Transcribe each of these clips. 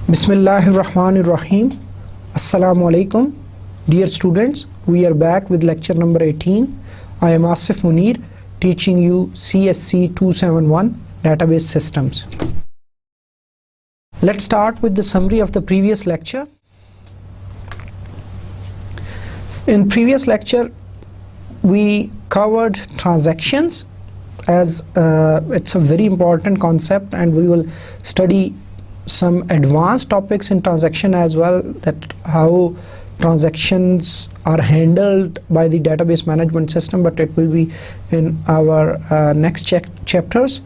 Bismillahirrahmanirrahim. Assalamu alaikum. Dear students, we are back with lecture number 18. I am Asif Munir, teaching you CSC 271 database systems. Let's start with the summary of the previous lecture. In previous lecture, we covered transactions as it's a very important concept, and we will study some advanced topics in transaction as well, that how transactions are handled by the database management system, but it will be in our next chapters.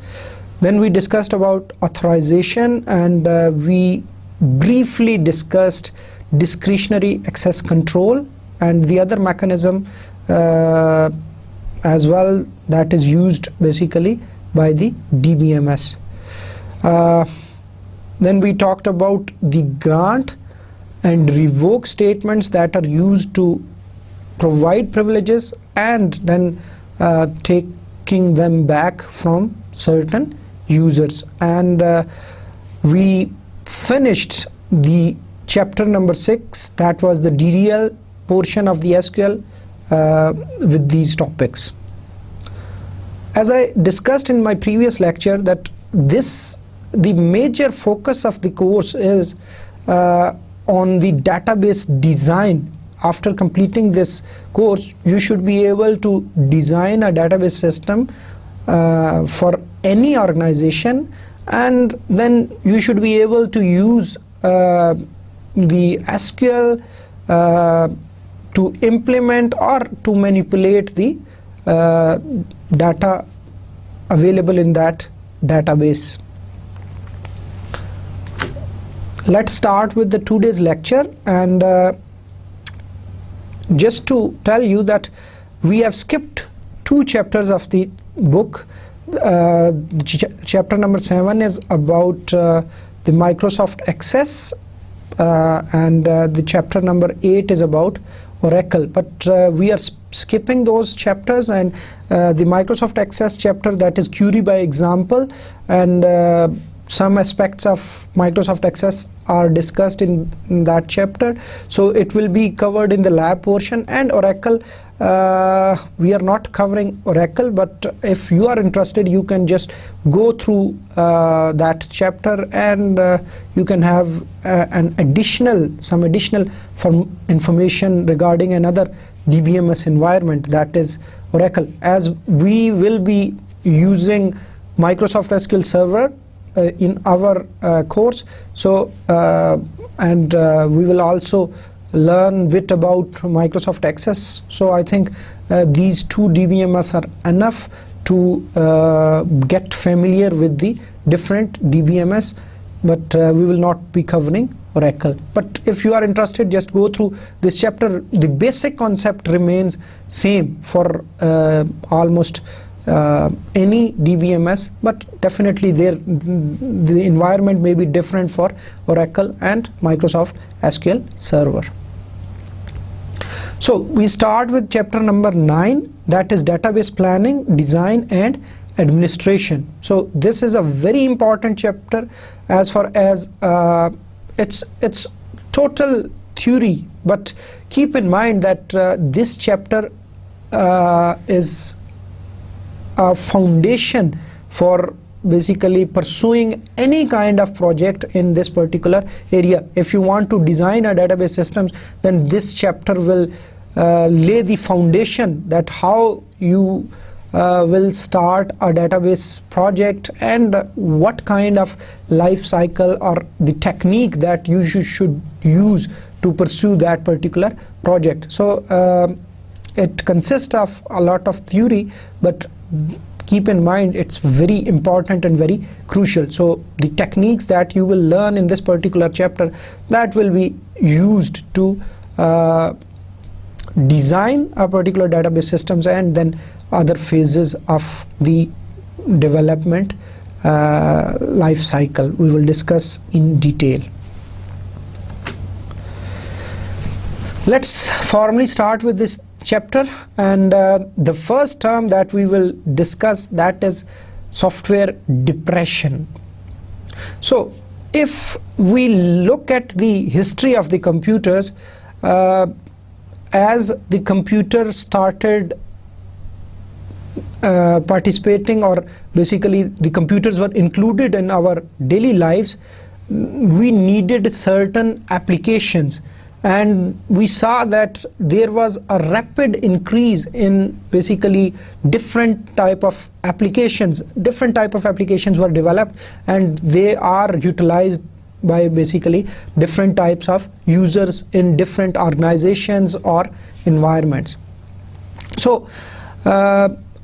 Then we discussed about authorization, and we briefly discussed discretionary access control and the other mechanism as well that is used basically by the DBMS. Then we talked about the grant and revoke statements that are used to provide privileges and then taking them back from certain users. And we finished the chapter number 6, that was the DDL portion of the SQL with these topics. As I discussed in my previous lecture, that the major focus of the course is on the database design. After completing this course, you should be able to design a database system for any organization, and then you should be able to use the SQL to implement or to manipulate the data available in that database. Let's start with the today's lecture, and just to tell you that we have skipped 2 chapters of the book. Chapter number 7 is about the Microsoft Access, and the chapter number 8 is about Oracle, but we are skipping those chapters, and the Microsoft Access chapter, that is query by example, and some aspects of Microsoft Access are discussed in that chapter, so it will be covered in the lab portion. And Oracle, we are not covering Oracle, but if you are interested, you can just go through that chapter, and you can have some additional information regarding another DBMS environment, that is Oracle, as we will be using Microsoft SQL Server in our course. So and we will also learn bit about Microsoft Access. So I think these 2 DBMS are enough to get familiar with the different DBMS, but we will not be covering Oracle. But if you are interested, just go through this chapter. The basic concept remains same for almost any DBMS, but definitely the environment may be different for Oracle and Microsoft SQL Server. So we start with chapter number 9, that is database planning, design and administration. So this is a very important chapter as far as it's total theory, but keep in mind that this chapter is a foundation for basically pursuing any kind of project in this particular area. If you want to design a database system, then this chapter will lay the foundation that how you will start a database project and what kind of life cycle or the technique that you should use to pursue that particular project. So it consists of a lot of theory, but keep in mind it's very important and very crucial. So the techniques that you will learn in this particular chapter, that will be used to design a particular database systems, and then other phases of the development life cycle we will discuss in detail. Let's formally start with this chapter, and the first term that we will discuss, that is software depression. So if we look at the history of the computers, as the computer started participating, or basically the computers were included in our daily lives, we needed certain applications, and we saw that there was a rapid increase in basically different type of applications. Different type of applications were developed, and they are utilized by basically different types of users in different organizations or environments. So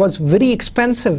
was very expensive.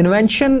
invention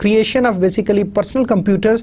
creation of basically personal computers,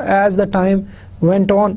as the time went on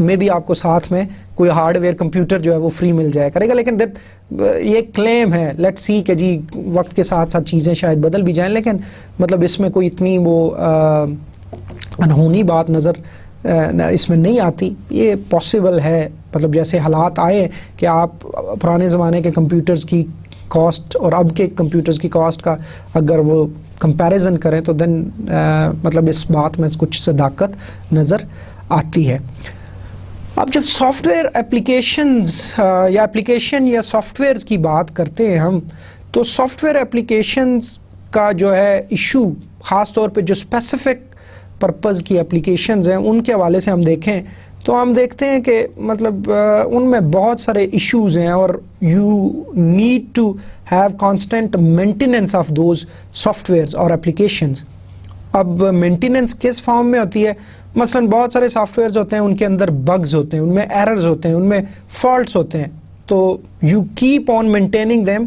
میں بھی آپ کو ساتھ میں کوئی hard where computer جو ہے وہ فری مل جائے کرے گا. لیکن یہ کلیم ہے, لیٹ سی کہ جی وقت کے ساتھ ساتھ چیزیں شاید بدل بھی جائیں, لیکن مطلب اس میں کوئی اتنی وہ انہونی بات نظر اس میں نہیں آتی. یہ پاسبل ہے, مطلب جیسے حالات آئے کہ آپ پرانے زمانے کے کمپیوٹرز کی کاسٹ اور اب کے کمپیوٹرز کی کاسٹ کا اگر وہ کمپیریزن کریں تو دین مطلب اس بات میں کچھ صداقت نظر آتی ہے. اب جب سافٹ ویئر اپلیکیشنز یا اپلیکیشن یا سافٹ ویئرز کی بات کرتے ہیں ہم, تو سافٹ ویئر اپلیکیشنز کا جو ہے ایشو خاص طور پہ جو اسپیسیفک پرپز کی اپلیکیشنز ہیں ان کے حوالے سے ہم دیکھیں تو ہم دیکھتے ہیں کہ مطلب ان میں بہت سارے ایشوز ہیں اور you need to have constant maintenance of those softwares اور اپلیکیشنز. اب مینٹیننس کس فارم میں ہوتی ہے؟ مثلا بہت سارے سافٹ ویئرز ہوتے ہیں, ان کے اندر بگز ہوتے ہیں, ان میں ایررز ہوتے ہیں, ان میں فالٹس ہوتے ہیں, تو you keep on maintaining them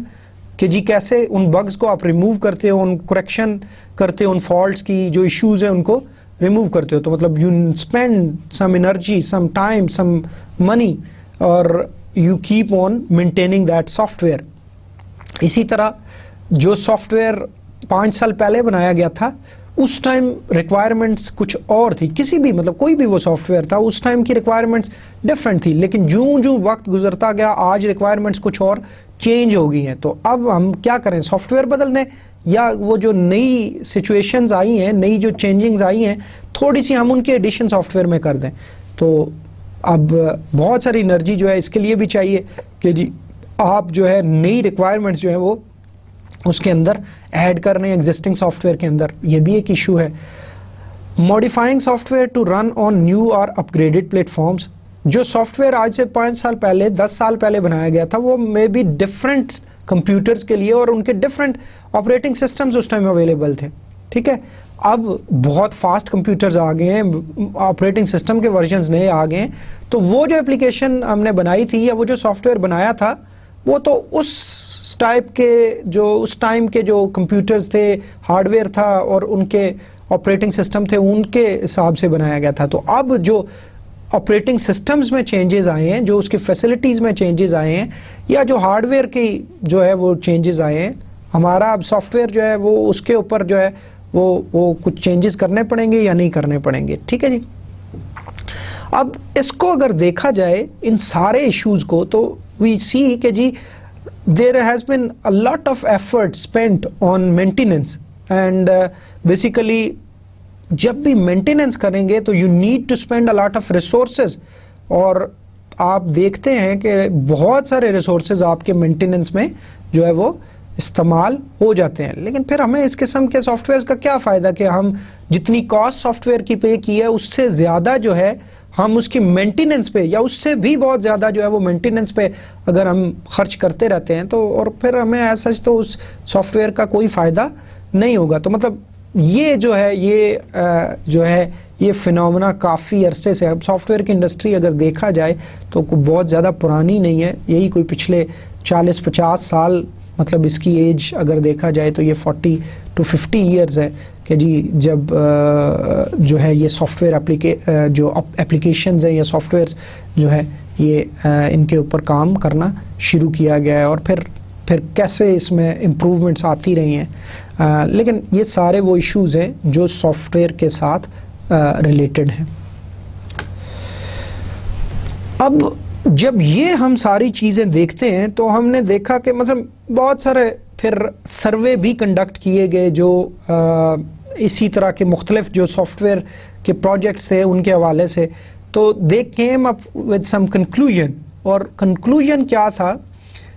کہ جی کیسے ان بگز کو آپ ریموو کرتے ہو, ان کریکشن کرتے ہو, ان فالٹس کی جو ایشوز ہیں ان کو ریموو کرتے ہو. تو مطلب you spend some energy, some time, some money, اور you keep on maintaining that software. اسی طرح جو سافٹ ویئر 5 سال پہلے بنایا گیا تھا اس ٹائم ریکوائرمنٹس کچھ اور تھی, کسی بھی مطلب کوئی بھی وہ سافٹ ویئر تھا اس ٹائم کی ریکوائرمنٹس ڈفرینٹ تھی, لیکن جوں وقت گزرتا گیا آج ریکوائرمنٹس کچھ اور چینج ہو گئی ہیں. تو اب ہم کیا کریں, سافٹ ویئر بدل دیں یا وہ جو نئی سچویشنز آئی ہیں, نئی جو چینجنگز آئی ہیں, تھوڑی سی ہم ان کے ایڈیشن سافٹ ویئر میں کر دیں. تو اب بہت ساری انرجی جو ہے اس کے لیے بھی چاہیے کہ جی آپ جو ہے نئی ریکوائرمنٹس جو ہیں وہ اس کے اندر ایڈ کر رہے ہیں ایگزسٹنگ سافٹ ویئر کے اندر, یہ بھی ایک ایشو ہے. Modifying software to run on new اور اپ گریڈڈ پلیٹ فارمس. جو سافٹ ویئر آج سے 5 سال پہلے 10 سال پہلے بنایا گیا تھا وہ مے بی ڈفرینٹ کمپیوٹرز کے لیے اور ان کے ڈفرینٹ آپریٹنگ سسٹمز اس ٹائم اویلیبل تھے, ٹھیک ہے. اب بہت فاسٹ کمپیوٹرز آ گئے ہیں, آپریٹنگ سسٹم کے ورژنز نئے آ گئے ہیں, تو وہ جو اپلیکیشن ہم نے بنائی تھی یا وہ جو سافٹ ویئر بنایا تھا وہ تو اس ٹائپ کے جو اس ٹائم کے جو کمپیوٹرز تھے, ہارڈ ویئر تھا اور ان کے آپریٹنگ سسٹم تھے ان کے حساب سے بنایا گیا تھا. تو اب جو آپریٹنگ سسٹمز میں چینجز آئے ہیں, جو اس کی فیسلٹیز میں چینجز آئے ہیں, یا جو ہارڈ ویئر کی جو ہے وہ چینجز آئے ہیں, ہمارا اب سافٹ ویئر جو ہے وہ اس کے اوپر جو ہے وہ کچھ چینجز کرنے پڑیں گے یا نہیں کرنے پڑیں گے, ٹھیک ہے جی. اب اس کو اگر دیکھا جائے ان سارے ایشوز کو تو وی سی کہ جی there has been a lot of effort spent on maintenance and basically جب بھی مینٹیننس کریں گے تو you need to spend a lot of resources, اور آپ دیکھتے ہیں کہ بہت سارے ریسورسز آپ کے مینٹیننس میں جو ہے وہ استعمال ہو جاتے ہیں. لیکن پھر ہمیں اس قسم کے سافٹ ویئرز کا کیا فائدہ کہ ہم جتنی کاسٹ سافٹ ویئر کی پے کی ہے اس سے زیادہ جو ہے ہم اس کی مینٹیننس پہ یا اس سے بھی بہت زیادہ جو ہے وہ مینٹیننس پہ اگر ہم خرچ کرتے رہتے ہیں تو اور پھر ہمیں ایسا تو اس سافٹ ویئر کا کوئی فائدہ نہیں ہوگا. تو مطلب یہ جو ہے یہ فینومنا کافی عرصے سے, اب سافٹ ویئر کی انڈسٹری اگر دیکھا جائے تو بہت زیادہ پرانی نہیں ہے, یہی کوئی پچھلے 40-50 سال مطلب اس کی ایج اگر دیکھا جائے تو یہ 40 to 50 ایئرز ہے کہ جی جب جو ہے یہ سافٹ ویئر جو اپلیکیشنز ہیں یا سافٹ ویئرز جو ہے یہ ان کے اوپر کام کرنا شروع کیا گیا ہے, اور پھر کیسے اس میں امپروومنٹس آتی رہی ہیں. لیکن یہ سارے وہ ایشوز ہیں جو سافٹ ویئر کے ساتھ ریلیٹڈ ہیں. اب جب یہ ہم ساری چیزیں دیکھتے ہیں تو ہم نے دیکھا کہ مطلب بہت سارے پھر سروے بھی کنڈکٹ کیے گئے جو اسی طرح کے مختلف جو سافٹ ویئر کے پروجیکٹس تھے ان کے حوالے سے, تو they came up with some conclusion. اور کنکلوژن کیا تھا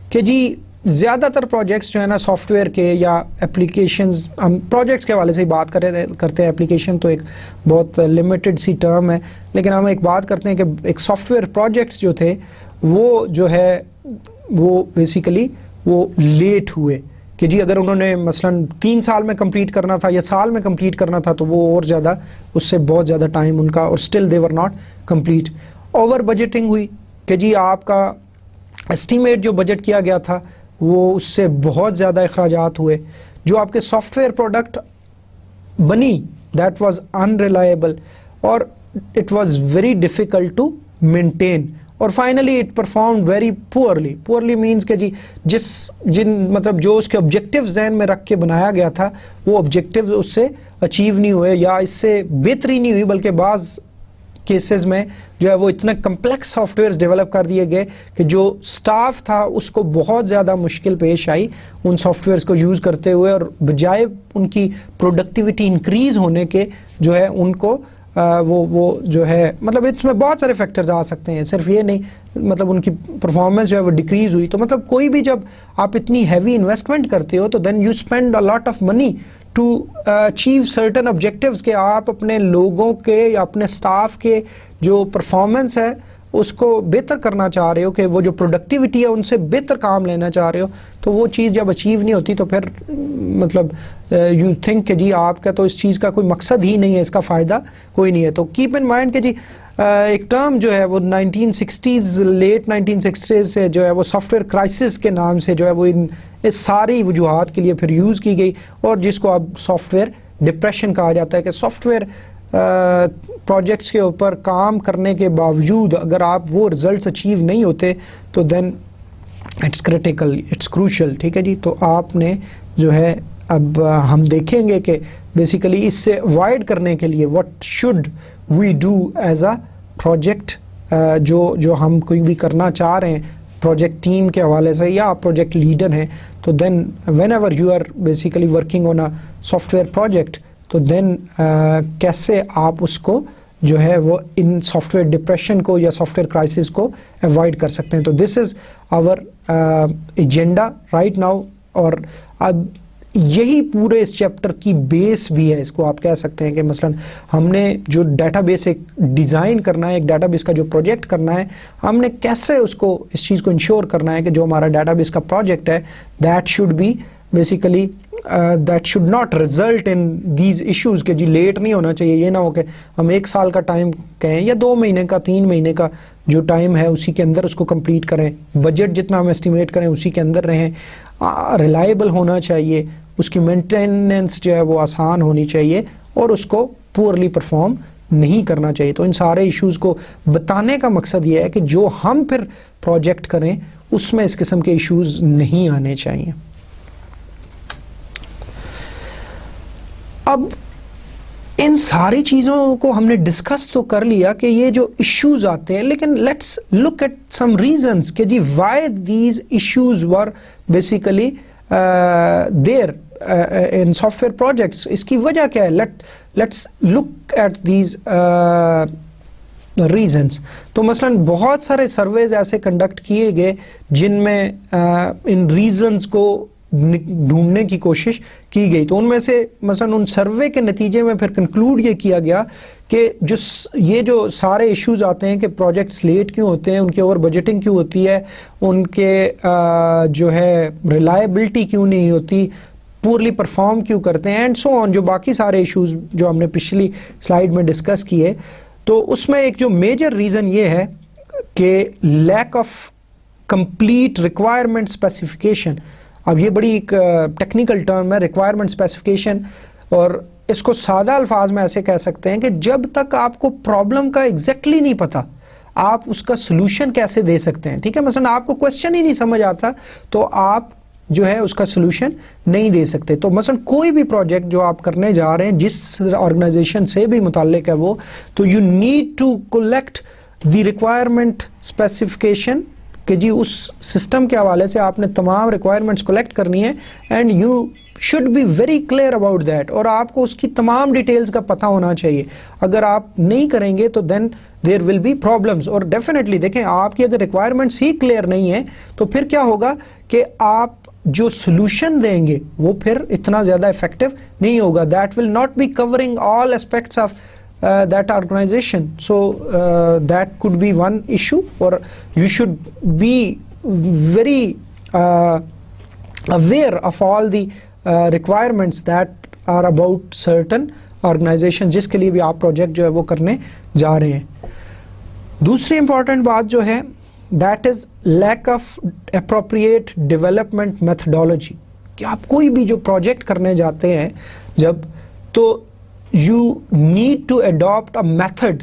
کہ جی زیادہ تر پروجیکٹس جو ہے نا سافٹ ویئر کے یا اپلیکیشنز, ہم پروجیکٹس کے حوالے سے ہی بات کرتے ہیں, اپلیکیشن تو ایک بہت لمیٹڈ سی ٹرم ہے, لیکن ہم ایک بات کرتے ہیں کہ ایک سافٹ ویئر پروجیکٹس جو تھے وہ جو ہے وہ بیسیکلی وہ لیٹ ہوئے کہ جی اگر انہوں نے مثلا 3 سال میں کمپلیٹ کرنا تھا یا سال میں کمپلیٹ کرنا تھا تو وہ اور زیادہ اس سے بہت زیادہ ٹائم ان کا, اور still they were not complete. Over budgeting ہوئی کہ جی آپ کا اسٹیمیٹ جو بجٹ کیا گیا تھا وہ اس سے بہت زیادہ اخراجات ہوئے. جو آپ کے سافٹ ویئر پروڈکٹ بنی دیٹ واز ان ریلائبل اور it was very difficult to maintain. اور finally it perform very poorly means کہ جی مطلب جو اس کے آبجیکٹیو ذہن میں رکھ کے بنایا گیا تھا وہ آبجیکٹیو اس سے اچیو نہیں ہوئے یا اس سے بہتری نہیں ہوئی، بلکہ بعض کیسز میں جو ہے وہ اتنے کمپلیکس سافٹ ویئرز ڈیولپ کر دیے گئے کہ جو سٹاف تھا اس کو بہت زیادہ مشکل پیش آئی ان سافٹ ویئرز کو یوز کرتے ہوئے، اور بجائے ان کی پروڈکٹیوٹی انکریز ہونے کے جو ہے ان کو وہ جو ہے مطلب اس میں بہت سارے فیکٹرز آ سکتے ہیں، صرف یہ نہیں مطلب ان کی پرفارمنس جو ہے وہ ڈیکریز ہوئی. تو مطلب کوئی بھی جب آپ اتنی ہیوی انویسٹمنٹ کرتے ہو تو then you spend a lot of money to achieve certain objectives کہ آپ اپنے لوگوں کے یا اپنے سٹاف کے جو پرفارمنس ہے اس کو بہتر کرنا چاہ رہے ہو، کہ وہ جو پروڈکٹیوٹی ہے ان سے بہتر کام لینا چاہ رہے ہو، تو وہ چیز جب اچیو نہیں ہوتی تو پھر مطلب یو تھنک کہ جی آپ کا تو اس چیز کا کوئی مقصد ہی نہیں ہے، اس کا فائدہ کوئی نہیں ہے. تو کیپ ان مائنڈ کہ جی ایک ٹرم جو ہے وہ 1960s لیٹ 1960s سے جو ہے وہ سافٹ ویئر کرائسس کے نام سے جو ہے وہ اس ساری وجوہات کے لیے پھر یوز کی گئی، اور جس کو اب سافٹ ویئر ڈپریشن کہا جاتا ہے، کہ سافٹ ویئر پروجیکٹس کے اوپر کام کرنے کے باوجود اگر آپ وہ رزلٹس اچیو نہیں ہوتے تو دین اٹس کریٹیکل، اٹس کروشل. ٹھیک ہے جی. تو آپ نے جو ہے اب ہم دیکھیں گے کہ بیسیکلی اس سے اوائڈ کرنے کے لیے what should we do as a project, جو ہم کوئی بھی کرنا چاہ رہے ہیں پروجیکٹ ٹیم کے حوالے سے، یا آپ پروجیکٹ لیڈر ہیں تو then whenever you are basically working on a software project تو دین کیسے آپ اس کو جو ہے وہ ان سافٹ ویئر ڈپریشن کو یا سافٹ ویئر کرائسس کو اوائڈ کر سکتے ہیں. تو دس از آور ایجنڈا رائٹ ناؤ، اور اب یہی پورے اس چیپٹر کی بیس بھی ہے، اس کو آپ کہہ سکتے ہیں کہ مثلا ہم نے جو ڈیٹا بیس ایک ڈیزائن کرنا ہے، ایک ڈیٹا بیس کا جو پروجیکٹ کرنا ہے، ہم نے کیسے اس چیز کو انشور کرنا ہے کہ جو ہمارا ڈیٹا بیس کا پروجیکٹ ہے that should be basically that should not result in these issues, کہ جی لیٹ نہیں ہونا چاہیے. یہ نہ ہو کہ ہم 1 سال کا ٹائم کہیں یا 2 مہینے کا 3 مہینے کا جو ٹائم ہے اسی کے اندر اس کو کمپلیٹ کریں، بجٹ جتنا ہم اسٹیمیٹ کریں اسی کے اندر رہیں، ریلائبل ہونا چاہیے، اس کی مینٹیننس جو ہے وہ آسان ہونی چاہیے، اور اس کو پورلی پرفارم نہیں کرنا چاہیے. تو ان سارے ایشوز کو بتانے کا مقصد یہ ہے کہ جو ہم پھر پروجیکٹ کریں اس میں اس قسم کے ایشوز نہیں آنے چاہیے. اب ان ساری چیزوں کو ہم نے ڈسکس تو کر لیا کہ یہ جو ایشوز آتے ہیں، لیکن let's look at some reasons کہ جی why these issues were basically there in software projects. اس کی وجہ کیا ہے؟ Let's look at these reasons. تو مثلا بہت سارے سرویز ایسے کنڈکٹ کیے گئے جن میں ان ریزنس کو ڈھونڈنے کی کوشش کی گئی. تو ان میں سے مثلا ان سروے کے نتیجے میں پھر کنکلوڈ یہ کیا گیا کہ یہ جو سارے ایشوز آتے ہیں کہ پروجیکٹس لیٹ کیوں ہوتے ہیں، ان کی اوور بجٹنگ کیوں ہوتی ہے، ان کے جو ہے ریلائبلٹی کیوں نہیں ہوتی، پورلی پرفارم کیوں کرتے ہیں، اینڈ سو آن، جو باقی سارے ایشوز جو ہم نے پچھلی سلائیڈ میں ڈسکس کیے. تو اس میں ایک جو میجر ریزن یہ ہے کہ lack of complete requirement specification. اب یہ بڑی ایک ٹیکنیکل ٹرم ہے ریکوائرمنٹ اسپیسیفکیشن، اور اس کو سادہ الفاظ میں ایسے کہہ سکتے ہیں کہ جب تک آپ کو پرابلم کا ایگزیکٹلی نہیں پتا آپ اس کا سلوشن کیسے دے سکتے ہیں. ٹھیک ہے، مثلا آپ کو کوشچن ہی نہیں سمجھ آتا تو آپ جو ہے اس کا سلوشن نہیں دے سکتے. تو مثلا کوئی بھی پروجیکٹ جو آپ کرنے جا رہے ہیں جس آرگنائزیشن سے بھی متعلق ہے وہ، تو you need to collect the requirement specification, کہ جی اس سسٹم کے حوالے سے آپ نے تمام ریکوائرمنٹس کلیکٹ کرنی ہے، and you should be very clear about that, اور آپ کو اس کی تمام ڈیٹیلز کا پتہ ہونا چاہیے. اگر آپ نہیں کریں گے تو دین دیر ول بی پرابلمس. اور ڈیفینیٹلی دیکھیں، آپ کی اگر ریکوائرمنٹس ہی کلیئر نہیں ہیں تو پھر کیا ہوگا کہ آپ جو سلوشن دیں گے وہ پھر اتنا زیادہ افیکٹو نہیں ہوگا. That will not be covering all aspects of that organization. So that could be one issue, or you should be very aware of all the requirements that are about certain organizations جس کے لیے بھی آپ project جو ہے وہ کرنے جا رہے ہیں. دوسری امپورٹنٹ بات جو ہے that is lack of appropriate development methodology. کہ آپ کوئی بھی جو پروجیکٹ کرنے جاتے ہیں جب، تو you need to adopt a method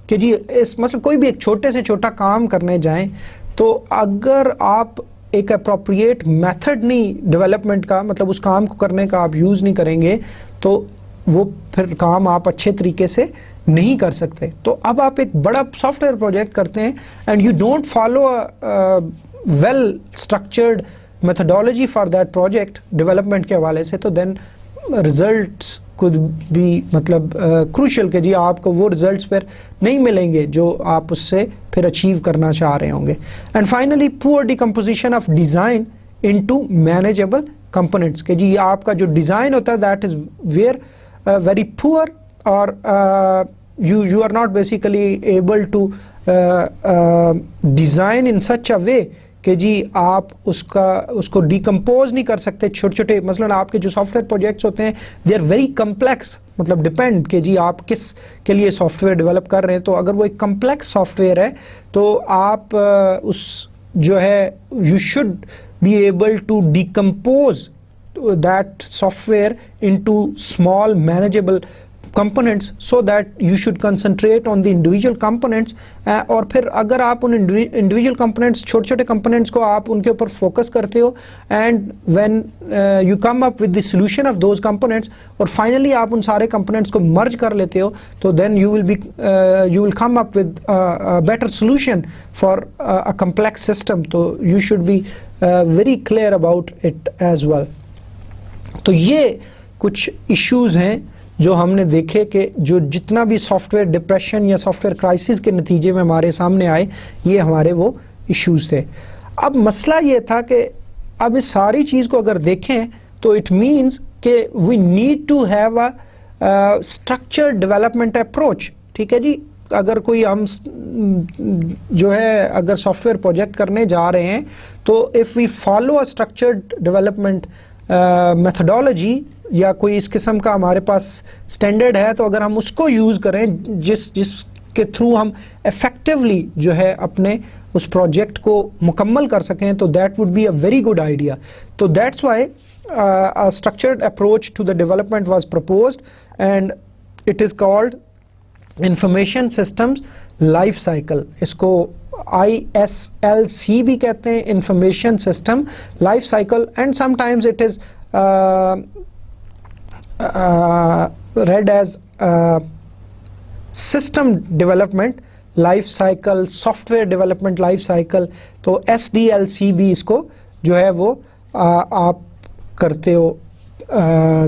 کہ جی اس مثلا کوئی بھی ایک چھوٹے سے چھوٹا کام کرنے جائیں تو اگر آپ ایک اپروپریٹ میتھڈ نہیں ڈیولپمنٹ کا, مطلب اس کام کو کرنے کا آپ یوز نہیں کریں گے تو وہ پھر کام آپ اچھے طریقے سے نہیں کر سکتے. تو اب آپ ایک بڑا سافٹ ویئر پروجیکٹ کرتے ہیں and you don't follow well structured methodology for that project development کے حوالے سے, تو دین ریزلٹس could be مطلب کروشل کہ جی آپ کو وہ ریزلٹس پھر نہیں ملیں گے جو آپ اس سے پھر اچیو کرنا چاہ رہے ہوں گے. اینڈ فائنلی پور decomposition of design into manageable components, کہ جی آپ کا جو ڈیزائن ہوتا ہے that is where very poor, اور you are not basically able to design in such a way کہ جی آپ اس کو ڈیکمپوز نہیں کر سکتے چھوٹے چھوٹے. مثلاً آپ کے جو سافٹ ویئر پروجیکٹس ہوتے ہیں دے آر ویری کمپلیکس, مطلب ڈپینڈ کہ جی آپ کس کے لیے سافٹ ویئر ڈیولپ کر رہے ہیں. تو اگر وہ ایک کمپلیکس سافٹ ویئر ہے تو آپ اس جو ہے you should be able to decompose that software into small manageable components so that you should concentrate on the individual components. اور پھر اگر آپ ان individual components چھوٹے چھوٹے components کو آپ ان کے اوپر focus کرتے ہو and when you come up with the solution of those components اور finally آپ ان سارے components کو merge کر لیتے ہو تو then you will come up with a better solution for a complex system. تو you should be very clear about it as well. تو یہ کچھ ایشوز ہیں جو ہم نے دیکھے کہ جو جتنا بھی سافٹ ویئر ڈپریشن یا سافٹ ویئر کرائسس کے نتیجے میں ہمارے سامنے آئے, یہ ہمارے وہ ایشوز تھے. اب مسئلہ یہ تھا کہ اب اس ساری چیز کو اگر دیکھیں تو اٹ مینس کہ we need to have a structured development approach. ٹھیک ہے جی, اگر کوئی ہم جو ہے اگر سافٹ ویئر پروجیکٹ کرنے جا رہے ہیں تو if we follow a structured development methodology یا کوئی اس قسم کا ہمارے پاس اسٹینڈرڈ ہے, تو اگر ہم اس کو یوز کریں جس کے تھرو ہم افیکٹولی جو ہے اپنے اس پروجیکٹ کو مکمل کر سکیں تو that would be a very good idea. تو that's why structured approach to the development was proposed and it is called information systems life cycle. اس کو ISLC بھی کہتے ہیں, information system life cycle, and sometimes it is read as system development life cycle, software development life cycle. تو SDLC بھی اس کو جو ہے وہ آپ کرتے ہو,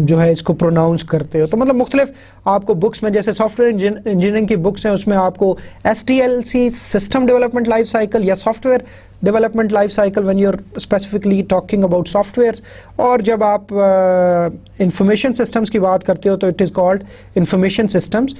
جو ہے اس کو پروناؤنس کرتے ہو. تو مطلب مختلف آپ کو بکس میں جیسے سافٹ ویئر انجینئرنگ کی بکس ہیں اس میں آپ کو SDLC system development life cycle یا software development life cycle when you are specifically talking about softwares, اور جب آپ انفارمیشن سسٹمس کی بات کرتے ہو تو it is called information systems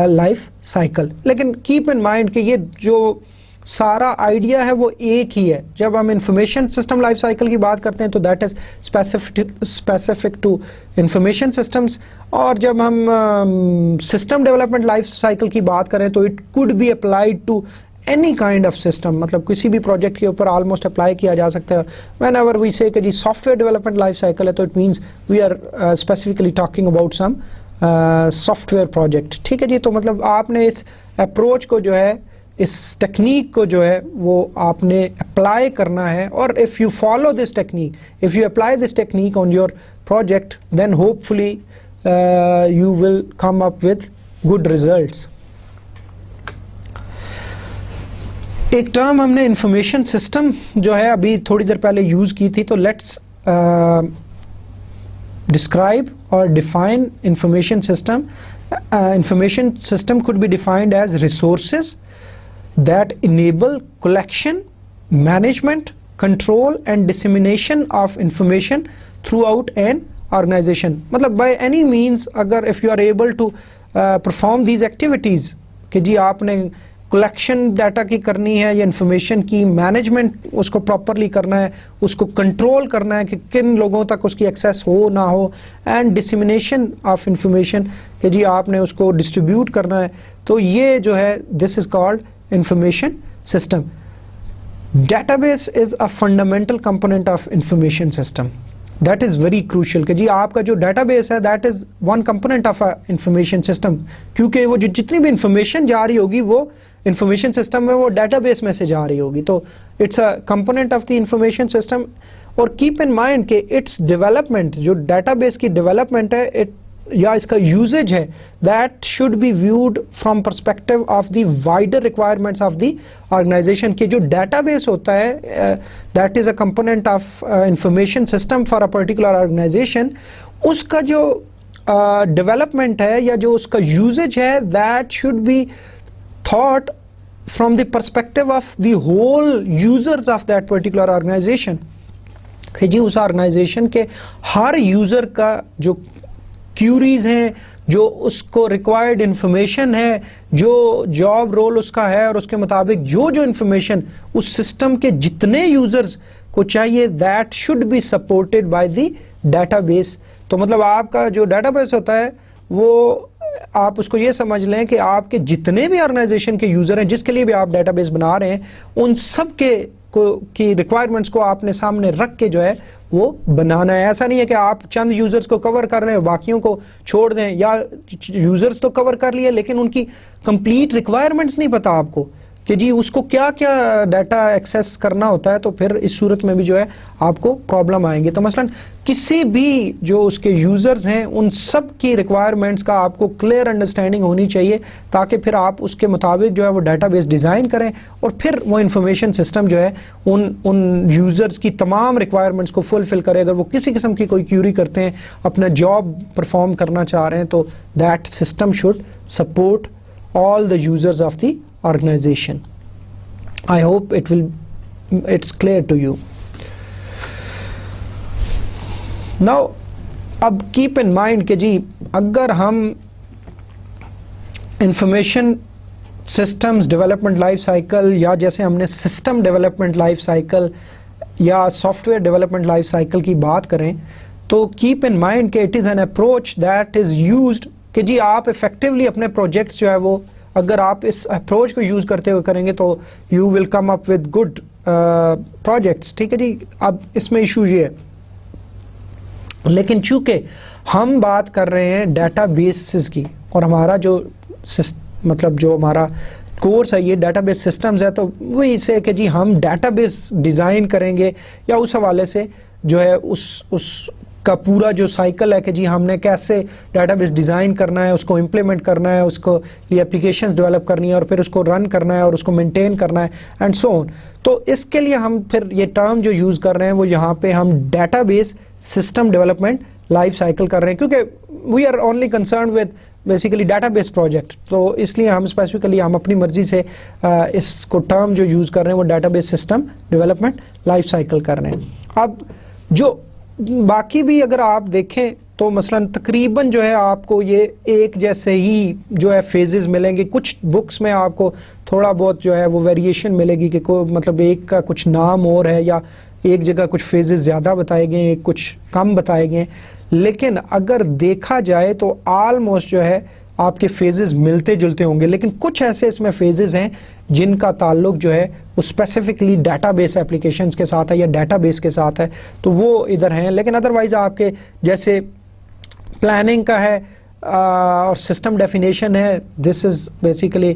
life cycle. لیکن کیپ ان مائنڈ کہ یہ جو سارا آئیڈیا ہے وہ ایک ہی ہے. جب ہم انفارمیشن سسٹم لائف سائیکل کی بات کرتے ہیں تو that is specific to information systems, اور جب ہم سسٹم ڈیولپمنٹ لائف سائیکل کی بات کریں تو it could be applied to any kind of system, مطلب کسی بھی پروجیکٹ کے اوپر آلموسٹ اپلائی کیا جا سکتا ہے. وین ایور وی سے کہ جی software development life cycle ہے تو it means we are specifically talking about some software project. ٹھیک ہے جی, تو مطلب آپ نے اس اپروچ کو جو ہے اس ٹیکنیک کو جو ہے وہ آپ نے اپلائی کرنا ہے, اور if you follow this technique, if you apply this technique on your project then hopefully you will come up with good results. ایک ٹرم ہم نے انفارمیشن سسٹم جو ہے ابھی تھوڑی دیر پہلے یوز کی تھی, تو لیٹس ڈسکرائب اور define information system. Information system could be defined as resources that enable collection, management, control and dissemination of information throughout an organization. مطلب by any means اگر if you are able to perform these activities کہ جی آپ نے collection data کی کرنی ہے یا انفارمیشن کی مینجمنٹ اس کو پراپرلی کرنا ہے, اس کو کنٹرول کرنا ہے کہ کن لوگوں تک اس کی ایکسیس ہو نہ ہو, اینڈ ڈسیمینیشن آف انفارمیشن کہ جی آپ نے اس کو ڈسٹریبیوٹ کرنا ہے, تو یہ جو ہے this is called information system. Database is a fundamental component of information system. That is very crucial کہ جی آپ کا جو ڈیٹا بیس ہے that is one component of a information system, کیونکہ وہ جو جتنی بھی انفارمیشن جا رہی ہوگی وہ انفارمیشن سسٹم میں وہ ڈیٹا بیس میں سے جا رہی ہوگی, تو it's a component of the information system. اور کیپ ان مائنڈ کہ اٹس ڈیولپمنٹ, جو ڈیٹا بیس کی ڈیولپمنٹ ہے یا اس کا یوزیج ہے, that should be viewed from perspective of the wider requirements of the organisation. کہ جو ڈیٹا بیس ہوتا ہے that is a component of information system for a particular organisation, اس کا جو ڈیولپمنٹ ہے یا جو اس کا یوزیج ہے that should be thought from the perspective of the whole users of that particular organization. کہ جی اس آرگنائزیشن کے ہر یوزر کا جو کیوریز ہیں, جو اس کو ریکوائرڈ انفارمیشن ہے, جو جاب رول اس کا ہے, اور اس کے مطابق جو انفارمیشن اس سسٹم کے جتنے یوزرز کو چاہیے that should be supported by the database. تو مطلب آپ کا جو ڈیٹا بیس ہوتا ہے وہ آپ اس کو یہ سمجھ لیں کہ آپ کے جتنے بھی آرگنائزیشن کے یوزر ہیں جس کے لیے بھی آپ ڈیٹا بیس بنا رہے ہیں, ان سب کی ریکوائرمنٹس کو آپ نے سامنے رکھ کے جو ہے وہ بنانا ہے. ایسا نہیں ہے کہ آپ چند یوزرز کو کور کر لیں باقیوں کو چھوڑ دیں, یا یوزرز تو کور کر لیے لیکن ان کی کمپلیٹ ریکوائرمنٹس نہیں پتا آپ کو کہ جی اس کو کیا کیا ڈیٹا ایکسیس کرنا ہوتا ہے, تو پھر اس صورت میں بھی جو ہے آپ کو پرابلم آئیں گے. تو مثلا کسی بھی جو اس کے یوزرز ہیں ان سب کی ریکوائرمنٹس کا آپ کو کلیئر انڈرسٹینڈنگ ہونی چاہیے, تاکہ پھر آپ اس کے مطابق جو ہے وہ ڈیٹا بیس ڈیزائن کریں, اور پھر وہ انفارمیشن سسٹم جو ہے ان یوزرز کی تمام ریکوائرمنٹس کو فلفل کرے. اگر وہ کسی قسم کی کوئی کیوری کرتے ہیں, اپنا جاب پرفارم کرنا چاہ رہے ہیں, تو that system should support all the users of the organization. I hope it's clear to you. Now اب keep in mind کہ جی اگر ہم information systems development life cycle, یا جیسے ہم نے سسٹم ڈیولپمنٹ لائف سائیکل یا software development life cycle کی بات کریں, تو کیپ ان مائنڈ کہ it is an approach that is used کہ جی آپ افیکٹولی اپنے پروجیکٹس جو ہے وہ اگر آپ اس اپروچ کو یوز کرتے ہوئے کریں گے تو you will come up with good projects. ٹھیک ہے جی, اب اس میں ایشو یہ ہے, لیکن چونکہ ہم بات کر رہے ہیں ڈیٹا بیسز کی, اور ہمارا جو مطلب جو ہمارا کورس ہے یہ ڈیٹا بیس سسٹمز ہے, تو وہی سے کہ جی ہم ڈیٹا بیس ڈیزائن کریں گے, یا اس حوالے سے جو ہے اس کا پورا جو سائیکل ہے کہ جی ہم نے کیسے ڈیٹا بیس ڈیزائن کرنا ہے, اس کو امپلیمنٹ کرنا ہے, اس کو لیے اپلیکیشنز ڈیولپ کرنی ہے, اور پھر اس کو رن کرنا ہے, اور اس کو مینٹین کرنا ہے, اینڈ سو آن. تو اس کے لیے ہم پھر یہ ٹرم جو یوز کر رہے ہیں وہ یہاں پہ ہم database system development life cycle کر رہے ہیں, کیونکہ we are only concerned with basically database project. تو اس لیے ہم اسپیسیفکلی ہم اپنی مرضی سے اس کو ٹرم جو یوز کر رہے ہیں وہ data base system development life cycle کر رہے ہیں. اب جو باقی بھی اگر آپ دیکھیں تو مثلا تقریباً جو ہے آپ کو یہ ایک جیسے ہی جو ہے فیزز ملیں گے. کچھ بکس میں آپ کو تھوڑا بہت جو ہے وہ ویریشن ملے گی کہ کوئی مطلب ایک کا کچھ نام اور ہے, یا ایک جگہ کچھ فیزز زیادہ بتائے گئے ہیں, کچھ کم بتائے گئے ہیں, لیکن اگر دیکھا جائے تو آلموسٹ جو ہے آپ کے فیزز ملتے جلتے ہوں گے. لیکن کچھ ایسے اس میں فیزز ہیں جن کا تعلق جو ہے وہ اسپیسیفکلی ڈیٹا بیس اپلیکیشنز کے ساتھ ہے یا ڈیٹا بیس کے ساتھ ہے, تو وہ ادھر ہیں. لیکن ادروائز آپ کے جیسے پلاننگ کا ہے اور سسٹم ڈیفینیشن ہے, this is basically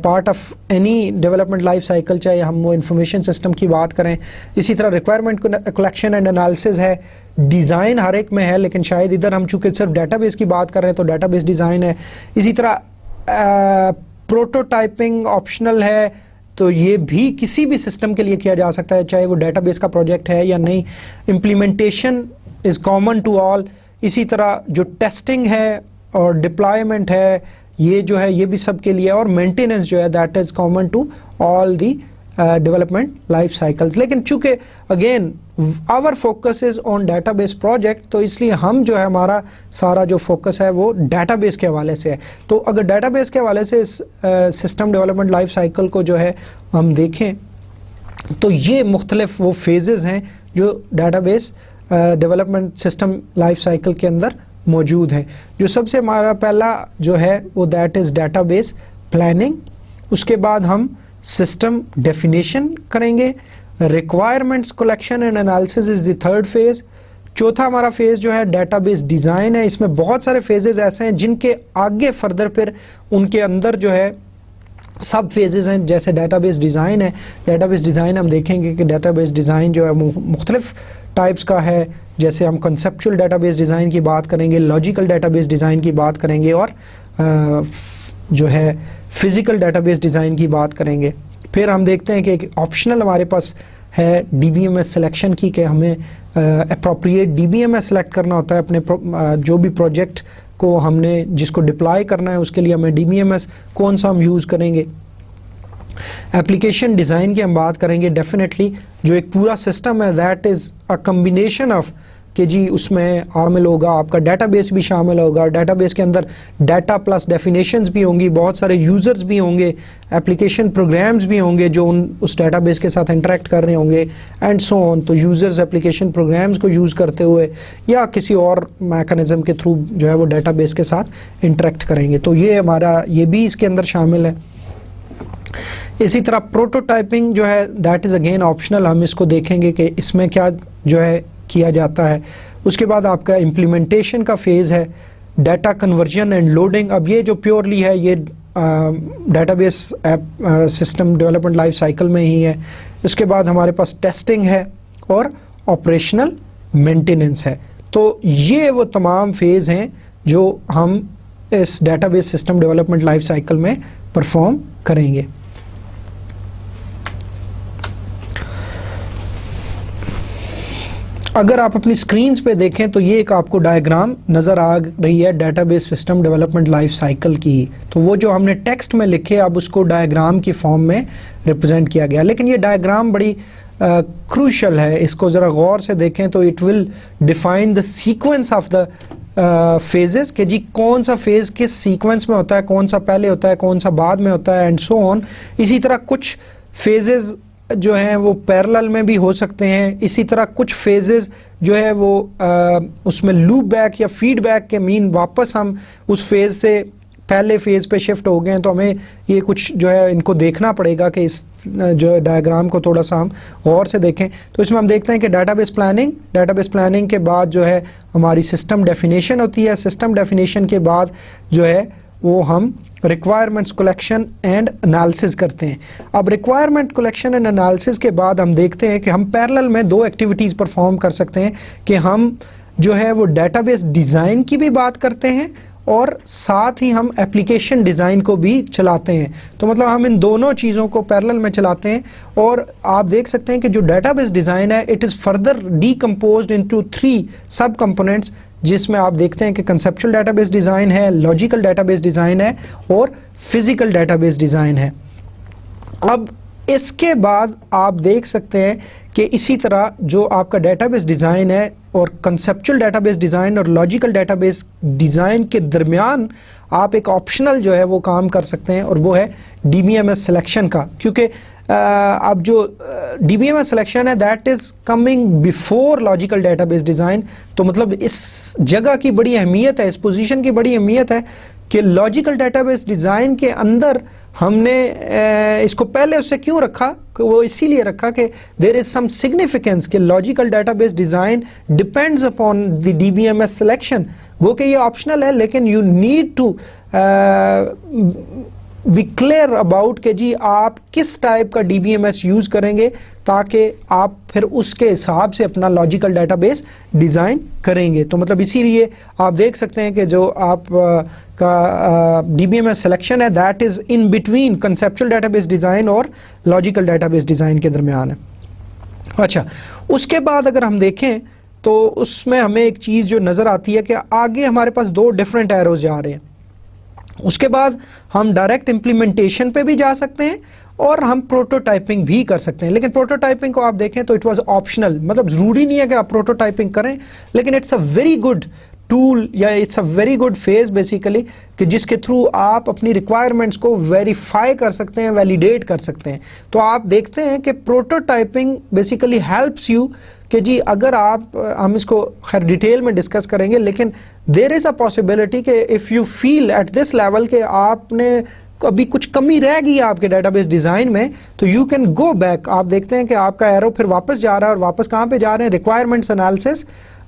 part of any development life cycle, چاہے ہم وہ انفارمیشن سسٹم کی بات کریں. اسی طرح ریکوائرمنٹ کلیکشن اینڈ انالیسز ہے, ڈیزائن ہر ایک میں ہے, لیکن شاید ادھر ہم چونکہ صرف ڈیٹا بیس کی بات کر رہے ہیں تو ڈیٹا بیس ڈیزائن ہے. اسی طرح پروٹوٹائپنگ آپشنل ہے, تو یہ بھی کسی بھی سسٹم کے لیے کیا جا سکتا ہے چاہے وہ ڈیٹا بیس کا پروجیکٹ ہے یا نہیں. Implementation is common to all. اسی طرح جو ٹیسٹنگ ہے اور ڈپلائمنٹ ہے یہ جو ہے یہ بھی سب کے لیے, اور مینٹیننس جو ہے that is common to all the development life cycles. لیکن چونکہ again our focus is on database project, تو اس لیے ہم جو ہے ہمارا سارا جو فوکس ہے وہ ڈیٹا بیس کے حوالے سے ہے. تو اگر ڈیٹا بیس کے حوالے سے اس سسٹم ڈیولپمنٹ لائف سائیکل کو جو ہے ہم دیکھیں تو یہ مختلف وہ فیزز ہیں جو data base development system life cycle کے اندر موجود ہیں. جو سب سے ہمارا پہلا جو ہے وہ that is database planning. اس کے بعد ہم سسٹم ڈیفینیشن کریں گے. Requirements collection and analysis is the third phase. چوتھا ہمارا فیز جو ہے ڈیٹا بیس ڈیزائن ہے. اس میں بہت سارے فیزز ایسے ہیں جن کے آگے فردر پھر ان کے اندر جو ہے سب فیزز ہیں. جیسے ڈیٹا بیس ڈیزائن ہے, ڈیٹا بیس ڈیزائن ہم دیکھیں گے کہ ڈیٹا بیس ڈیزائن جو ہے مختلف ٹائپس کا ہے. جیسے ہم کنسیپچول ڈیٹا بیس ڈیزائن کی بات کریں گے, لاجیکل ڈیٹا بیس ڈیزائن کی بات کریں گے, اور جو ہے فزیکل ڈیٹا بیس ڈیزائن کی بات کریں گے. پھر ہم دیکھتے ہیں کہ ایک آپشنل ہمارے پاس ہے D B M S selection کی, کہ ہمیں appropriate D B M S select کرنا ہوتا ہے اپنے جو بھی پروجیکٹ کو ہم نے جس کو ڈپلائی کرنا ہے اس کے لیے ہمیں ڈی بی ایم ایس کون سا ہم یوز کریں گے. ایپلیکیشن ڈیزائن کی ہم بات کریں گے ڈیفینیٹلی, جو ایک پورا سسٹم ہے that is a combination of کہ جی اس میں شامل ہوگا آپ کا ڈیٹا بیس بھی شامل ہوگا, ڈیٹا بیس کے اندر ڈیٹا پلس ڈیفینیشنز بھی ہوں گی, بہت سارے یوزرز بھی ہوں گے, ایپلیکیشن پروگرامز بھی ہوں گے جو اس ڈیٹا بیس کے ساتھ انٹریکٹ کر رہے ہوں گے, اینڈ سو آن. تو یوزرز ایپلیکیشن پروگرامز کو یوز کرتے ہوئے یا کسی اور میکانزم کے تھرو جو ہے وہ ڈیٹا بیس کے ساتھ انٹریکٹ کریں گے. تو یہ ہمارا یہ بھی اس کے اندر شامل ہے. اسی طرح پروٹوٹائپنگ جو ہے دیٹ از اگین آپشنل, ہم اس کو دیکھیں گے کہ اس میں کیا جو ہے کیا جاتا ہے. اس کے بعد آپ کا امپلیمنٹیشن کا فیز ہے, ڈیٹا کنورژن اینڈ لوڈنگ. اب یہ جو پیورلی ہے یہ data base app system development life cycle میں ہی ہے. اس کے بعد ہمارے پاس ٹیسٹنگ ہے اور آپریشنل مینٹیننس ہے. تو یہ وہ تمام فیز ہیں جو ہم اس database system development life cycle میں پرفارم کریں گے. اگر آپ اپنی سکرینز پہ دیکھیں تو یہ ایک آپ کو ڈائیگرام نظر آ رہی ہے data base system development life cycle کی. تو وہ جو ہم نے ٹیکسٹ میں لکھے اب اس کو ڈائیگرام کی فارم میں ریپرزینٹ کیا گیا. لیکن یہ ڈائیگرام بڑی کروشل ہے, اس کو ذرا غور سے دیکھیں تو it will define the sequence of the phases, کہ جی کون سا فیز کس سیکوینس میں ہوتا ہے, کون سا پہلے ہوتا ہے, کون سا بعد میں ہوتا ہے, اینڈ سو آن. اسی طرح کچھ فیزز جو ہیں وہ پیرلل میں بھی ہو سکتے ہیں. اسی طرح کچھ فیزز جو ہے وہ اس میں لوپ بیک یا فیڈ بیک کے مین واپس ہم اس فیز سے پہلے فیز پہ شفٹ ہو گئے ہیں. تو ہمیں یہ کچھ جو ہے ان کو دیکھنا پڑے گا کہ اس جو ڈائیگرام کو تھوڑا سا ہم غور سے دیکھیں. تو اس میں ہم دیکھتے ہیں کہ ڈیٹا بیس پلاننگ کے بعد جو ہے ہماری سسٹم ڈیفینیشن ہوتی ہے. سسٹم ڈیفینیشن کے بعد جو ہے وہ ہم ریکوائرمنٹس کلیکشن اینڈ انالیسز کرتے ہیں. اب ریکوائرمنٹ کلیکشن اینڈ انالیسز کے بعد ہم دیکھتے ہیں کہ ہم پیرلل میں دو ایکٹیویٹیز پرفارم کر سکتے ہیں, کہ ہم جو ہے وہ ڈیٹا بیس ڈیزائن کی بھی بات کرتے ہیں اور ساتھ ہی ہم ایپلیکیشن ڈیزائن کو بھی چلاتے ہیں. تو مطلب ہم ان دونوں چیزوں کو پیرلل میں چلاتے ہیں. اور آپ دیکھ سکتے ہیں کہ جو ڈیٹا بیس ڈیزائن ہے it is further decomposed into 3 sub components, جس میں آپ دیکھتے ہیں کہ کنسیپچول ڈیٹا بیس ڈیزائن ہے, لاجیکل ڈیٹا بیس ڈیزائن ہے اور فزیکل ڈیٹا بیس ڈیزائن ہے. اب اس کے بعد آپ دیکھ سکتے ہیں کہ اسی طرح جو آپ کا ڈیٹا بیس ڈیزائن ہے اور کنسیپچول ڈیٹا بیس ڈیزائن اور لاجیکل ڈیٹا بیس ڈیزائن کے درمیان آپ ایک آپشنل جو ہے وہ کام کر سکتے ہیں, اور وہ ہے D B M S selection کا. کیونکہ اب جو D B M S selection ہے that is coming before logical database design. تو مطلب اس جگہ کی بڑی اہمیت ہے, اس پوزیشن کی بڑی اہمیت ہے کہ لاجیکل ڈیٹا بیس ڈیزائن کے اندر ہم نے اس کو پہلے اس سے کیوں رکھا, کہ وہ اسی لیے رکھا کہ دیر از سم سگنیفیکینس کہ logical database design depends upon the D B M S selection. گو کہ یہ آپشنل ہے لیکن you need to be clear about کہ جی آپ کس ٹائپ کا D B M S use کریں گے تاکہ آپ پھر اس کے حساب سے اپنا لاجیکل ڈیٹا بیس ڈیزائن کریں گے. تو مطلب اسی لیے آپ دیکھ سکتے ہیں کہ جو آپ کا D B M S selection ہے that is in between conceptual database design اور لاجیکل ڈیٹا بیس ڈیزائن کے درمیان ہے. اچھا, اس کے بعد اگر ہم دیکھیں تو اس میں ہمیں ایک چیز جو نظر آتی ہے کہ آگے ہمارے پاس 2 ڈفرینٹ ایروز جا رہے ہیں. اس کے بعد ہم ڈائریکٹ امپلیمنٹیشن پہ بھی جا سکتے ہیں اور ہم پروٹوٹائپنگ بھی کر سکتے ہیں. لیکن پروٹوٹائپنگ کو آپ دیکھیں تو اٹ واز آپشنل, مطلب ضروری نہیں ہے کہ آپ پروٹوٹائپنگ کریں, لیکن it's a very good tool یا it's a very good phase basically, کہ جس کے تھرو آپ اپنی ریکوائرمنٹس کو ویریفائی کر سکتے ہیں, ویلیڈیٹ کر سکتے ہیں. تو آپ دیکھتے ہیں کہ پروٹوٹائپنگ بیسیکلی ہیلپس یو کہ جی اگر آپ, ہم اس کو خیر ڈیٹیل میں ڈسکس کریں گے, لیکن دیر از اے پاسبلٹی کہ if you fail at this level کہ آپ نے ابھی کچھ کمی رہ گئی آپ کے ڈیٹا بیس ڈیزائن میں, تو یو کین گو بیک. آپ دیکھتے ہیں کہ آپ کا ایرو پھر واپس جا رہا ہے, اور واپس کہاں پہ جا رہے ہیں, requirements analysis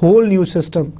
whole new system.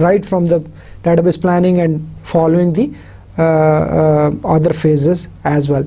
right from the database planning and following the other phases as well.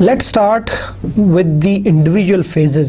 Let's start with the individual phases.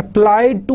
applied to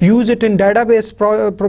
use it in database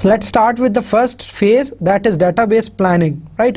So let's start with the first phase, that is database planning, right?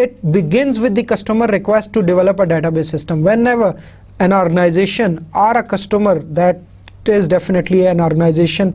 it begins with the customer request to develop a database system. Whenever an organization or a customer, that is definitely an organization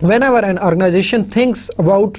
whenever an organization thinks about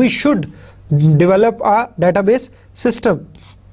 we should develop a database system,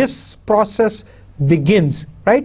this process begins, right?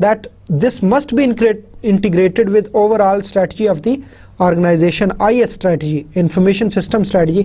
that this must be integrated with overall strategy of the organization, IS strategy, information system strategy.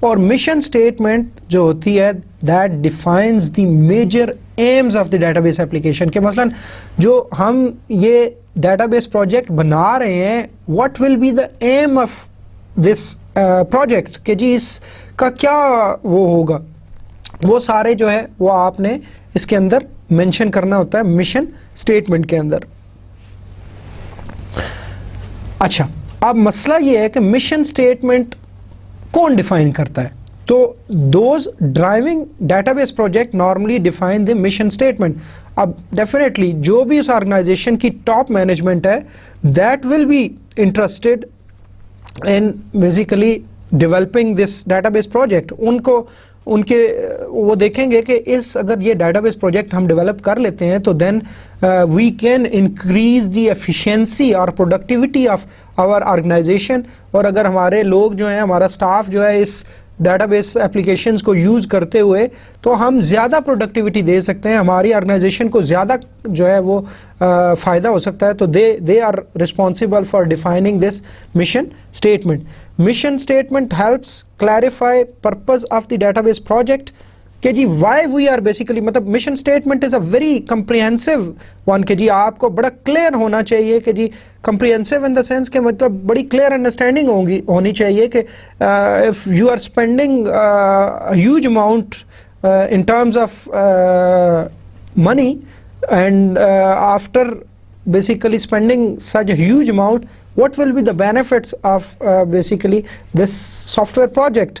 اور mission statement جو ہوتی ہے that defines the major aims of the database application کہ مثلاً جو ہم یہ database project بنا رہے ہیں what will be the aim of this project کہ جی اس کا کیا وہ ہوگا, وہ سارے جو ہے وہ آپ نے اس کے اندر مینشن کرنا ہوتا ہے مشن اسٹیٹمنٹ کے اندر. اچھا اب مسئلہ یہ ہے کہ مشن اسٹیٹمنٹ کون ڈیفائن کرتا ہے؟ تو those driving database project normally define the mission statement. اب ڈیفینیٹلی جو بھی اس آرگنائزیشن کی ٹاپ مینجمنٹ ہے that will be interested in basically developing this database project. ان کے وہ دیکھیں گے کہ اس اگر یہ ڈیٹا بیس پروجیکٹ ہم ڈیولپ کر لیتے ہیں تو then we can increase the efficiency اور پروڈکٹیوٹی آف آور آرگنائزیشن. اور اگر ہمارے لوگ جو ہیں, ہمارا اسٹاف جو ہے اس ڈیٹا بیس اپلیکیشنز کو یوز کرتے ہوئے تو ہم زیادہ پروڈکٹیوٹی دے سکتے ہیں, ہماری آرگنائزیشن کو زیادہ جو ہے وہ فائدہ ہو سکتا ہے. تو they are responsible for defining this mission statement. Mission statement helps clarify purpose of the database project کہ جی وائی وی آر بیسیکلی, مطلب mission statement is a very comprehensive one کہ جی آپ کو بڑا کلیئر ہونا چاہیے کہ جی کمپریہنسو ان دا سینس کہ مطلب بڑی کلیئر انڈرسٹینڈنگ ہونی چاہیے کہ if you are spending huge amount in terms of money and after basically spending such a huge amount, what will be the benefits of basically this software project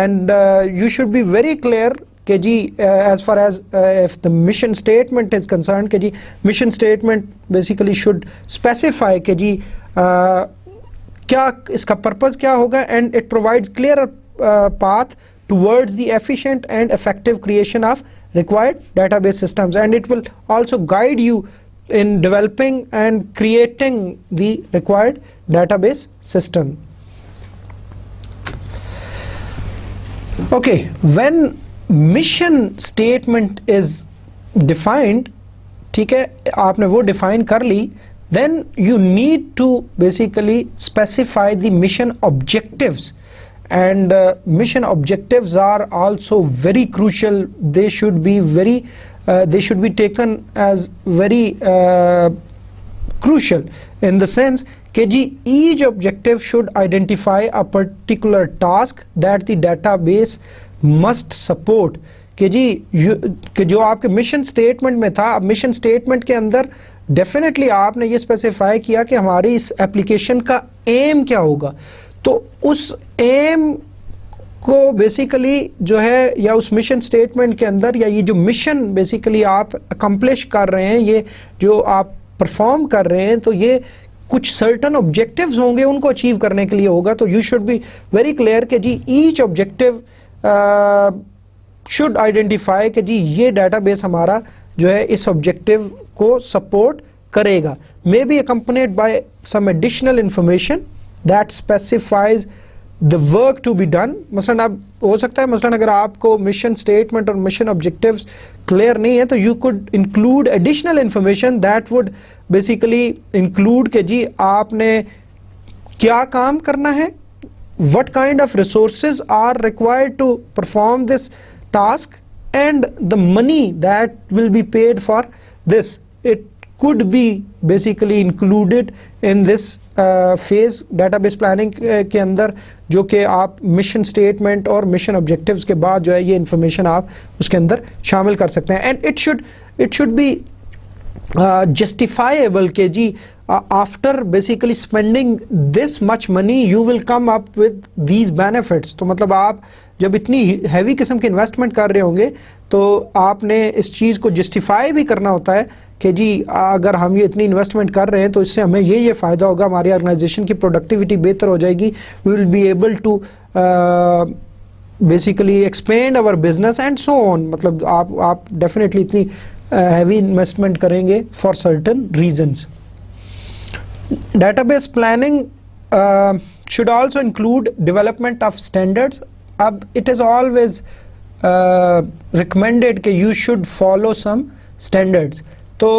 And you should be very clear کہ جی as far as if the mission statement is concerned کہ جی mission statement basically should specify کہ جی کیا اس کا purpose کیا ہوگا, and it provides clearer path towards the efficient and effective creation of required database systems, and it will also guide you in developing and creating the required database system. Okay, when mission statement is defined, ٹھیک ہے آپ نے وہ define کر لی, then you need to basically specify the mission objectives. And mission objectives are also very crucial. They should be taken as very crucial in the sense کہ جی each objective should identify a particular task that the database must support. کہ جی کہ جو آپ کے mission statement میں تھا, اب mission statement کے اندر ڈیفینیٹلی آپ نے یہ اسپیسیفائی کیا کہ ہماری اس ایپلیکیشن کا ایم کیا ہوگا. تو اس ایم کو بیسیکلی جو ہے یا اس مشن اسٹیٹمنٹ کے اندر یا یہ جو مشن بیسیکلی آپ اکمپلش کر رہے ہیں, یہ جو آپ پرفارم کر رہے ہیں, تو یہ کچھ سرٹن آبجیکٹیوز ہوں گے, ان کو اچیو کرنے کے لیے ہوگا. تو you should be very clear کہ جی ایچ آبجیکٹیو شوڈ آئیڈینٹیفائی کہ جی یہ ڈیٹا بیس ہمارا جو ہے اس آبجیکٹیو کو سپورٹ کرے گا. May be accompanied by some additional information that specifies the work to be done. مثلاً اب ہو سکتا ہے مثلاً اگر آپ کو مشن اسٹیٹمنٹ اور مشن آبجیکٹیوز کلیئر نہیں ہے تو you could include additional information that would basically include کہ جی آپ نے کیا کام کرنا ہے, what kind of resources are required to perform this task, and the money that will be paid for this. It could be basically included in this phase database planning کے اندر, جو کہ آپ مشن اسٹیٹمنٹ اور mission objectives کے بعد جو ہے یہ انفارمیشن آپ اس کے اندر شامل کر سکتے ہیں. And it should be justifiable کہ جی after basically spending this much money you will come up with these benefits. تو مطلب آپ جب اتنی ہیوی قسم کی انویسٹمنٹ کر رہے ہوں گے تو آپ نے اس چیز کو جسٹیفائی بھی کرنا ہوتا ہے کہ جی اگر ہم یہ اتنی انویسٹمنٹ کر رہے ہیں تو اس سے ہمیں یہ فائدہ ہوگا, ہماری آرگنائزیشن کی پروڈکٹیوٹی بہتر ہو جائے گی, we will be able to basically expand our business and so on. مطلب آپ ڈیفینیٹلی اتنی ہیوی انویسٹمنٹ کریں گے for certain reasons. Database planning should also include development of standards. اب it is always recommended کہ you should follow some standards. تو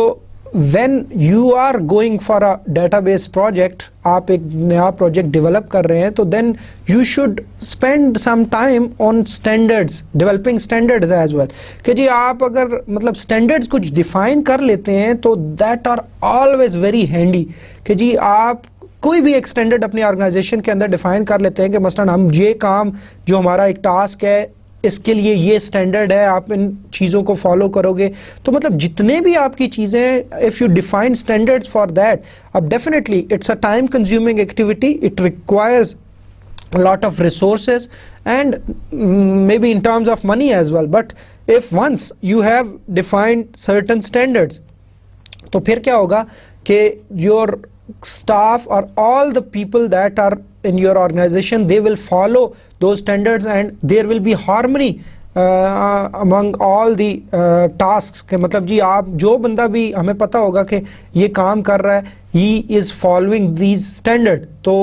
when you are going for a database project, آپ ایک نیا project develop کر رہے ہیں تو then you should spend some time on standards, developing standards as well. کہ جی آپ اگر مطلب standards کچھ define کر لیتے ہیں تو that are always very handy. کہ جی آپ کوئی بھی ایک اسٹینڈرڈ اپنی آرگنائزیشن کے اندر ڈیفائن کر لیتے ہیں کہ مثلا ہم یہ کام جو ہمارا ایک ٹاسک ہے اس کے لیے یہ اسٹینڈرڈ ہے, آپ ان چیزوں کو فالو کرو گے تو مطلب جتنے بھی آپ کی چیزیں if you define standards for that, اب definitely it's a time consuming activity, it requires a lot of resources and maybe in terms of money as well, but if once you have defined certain standards تو پھر کیا ہوگا کہ your staff or all the people that are in your organization, they will follow those standards and there will be harmony among all the tasks. کہ مطلب جی آپ جو بندہ بھی ہمیں پتہ ہوگا کہ یہ کام کر رہا ہے he is following these standard, تو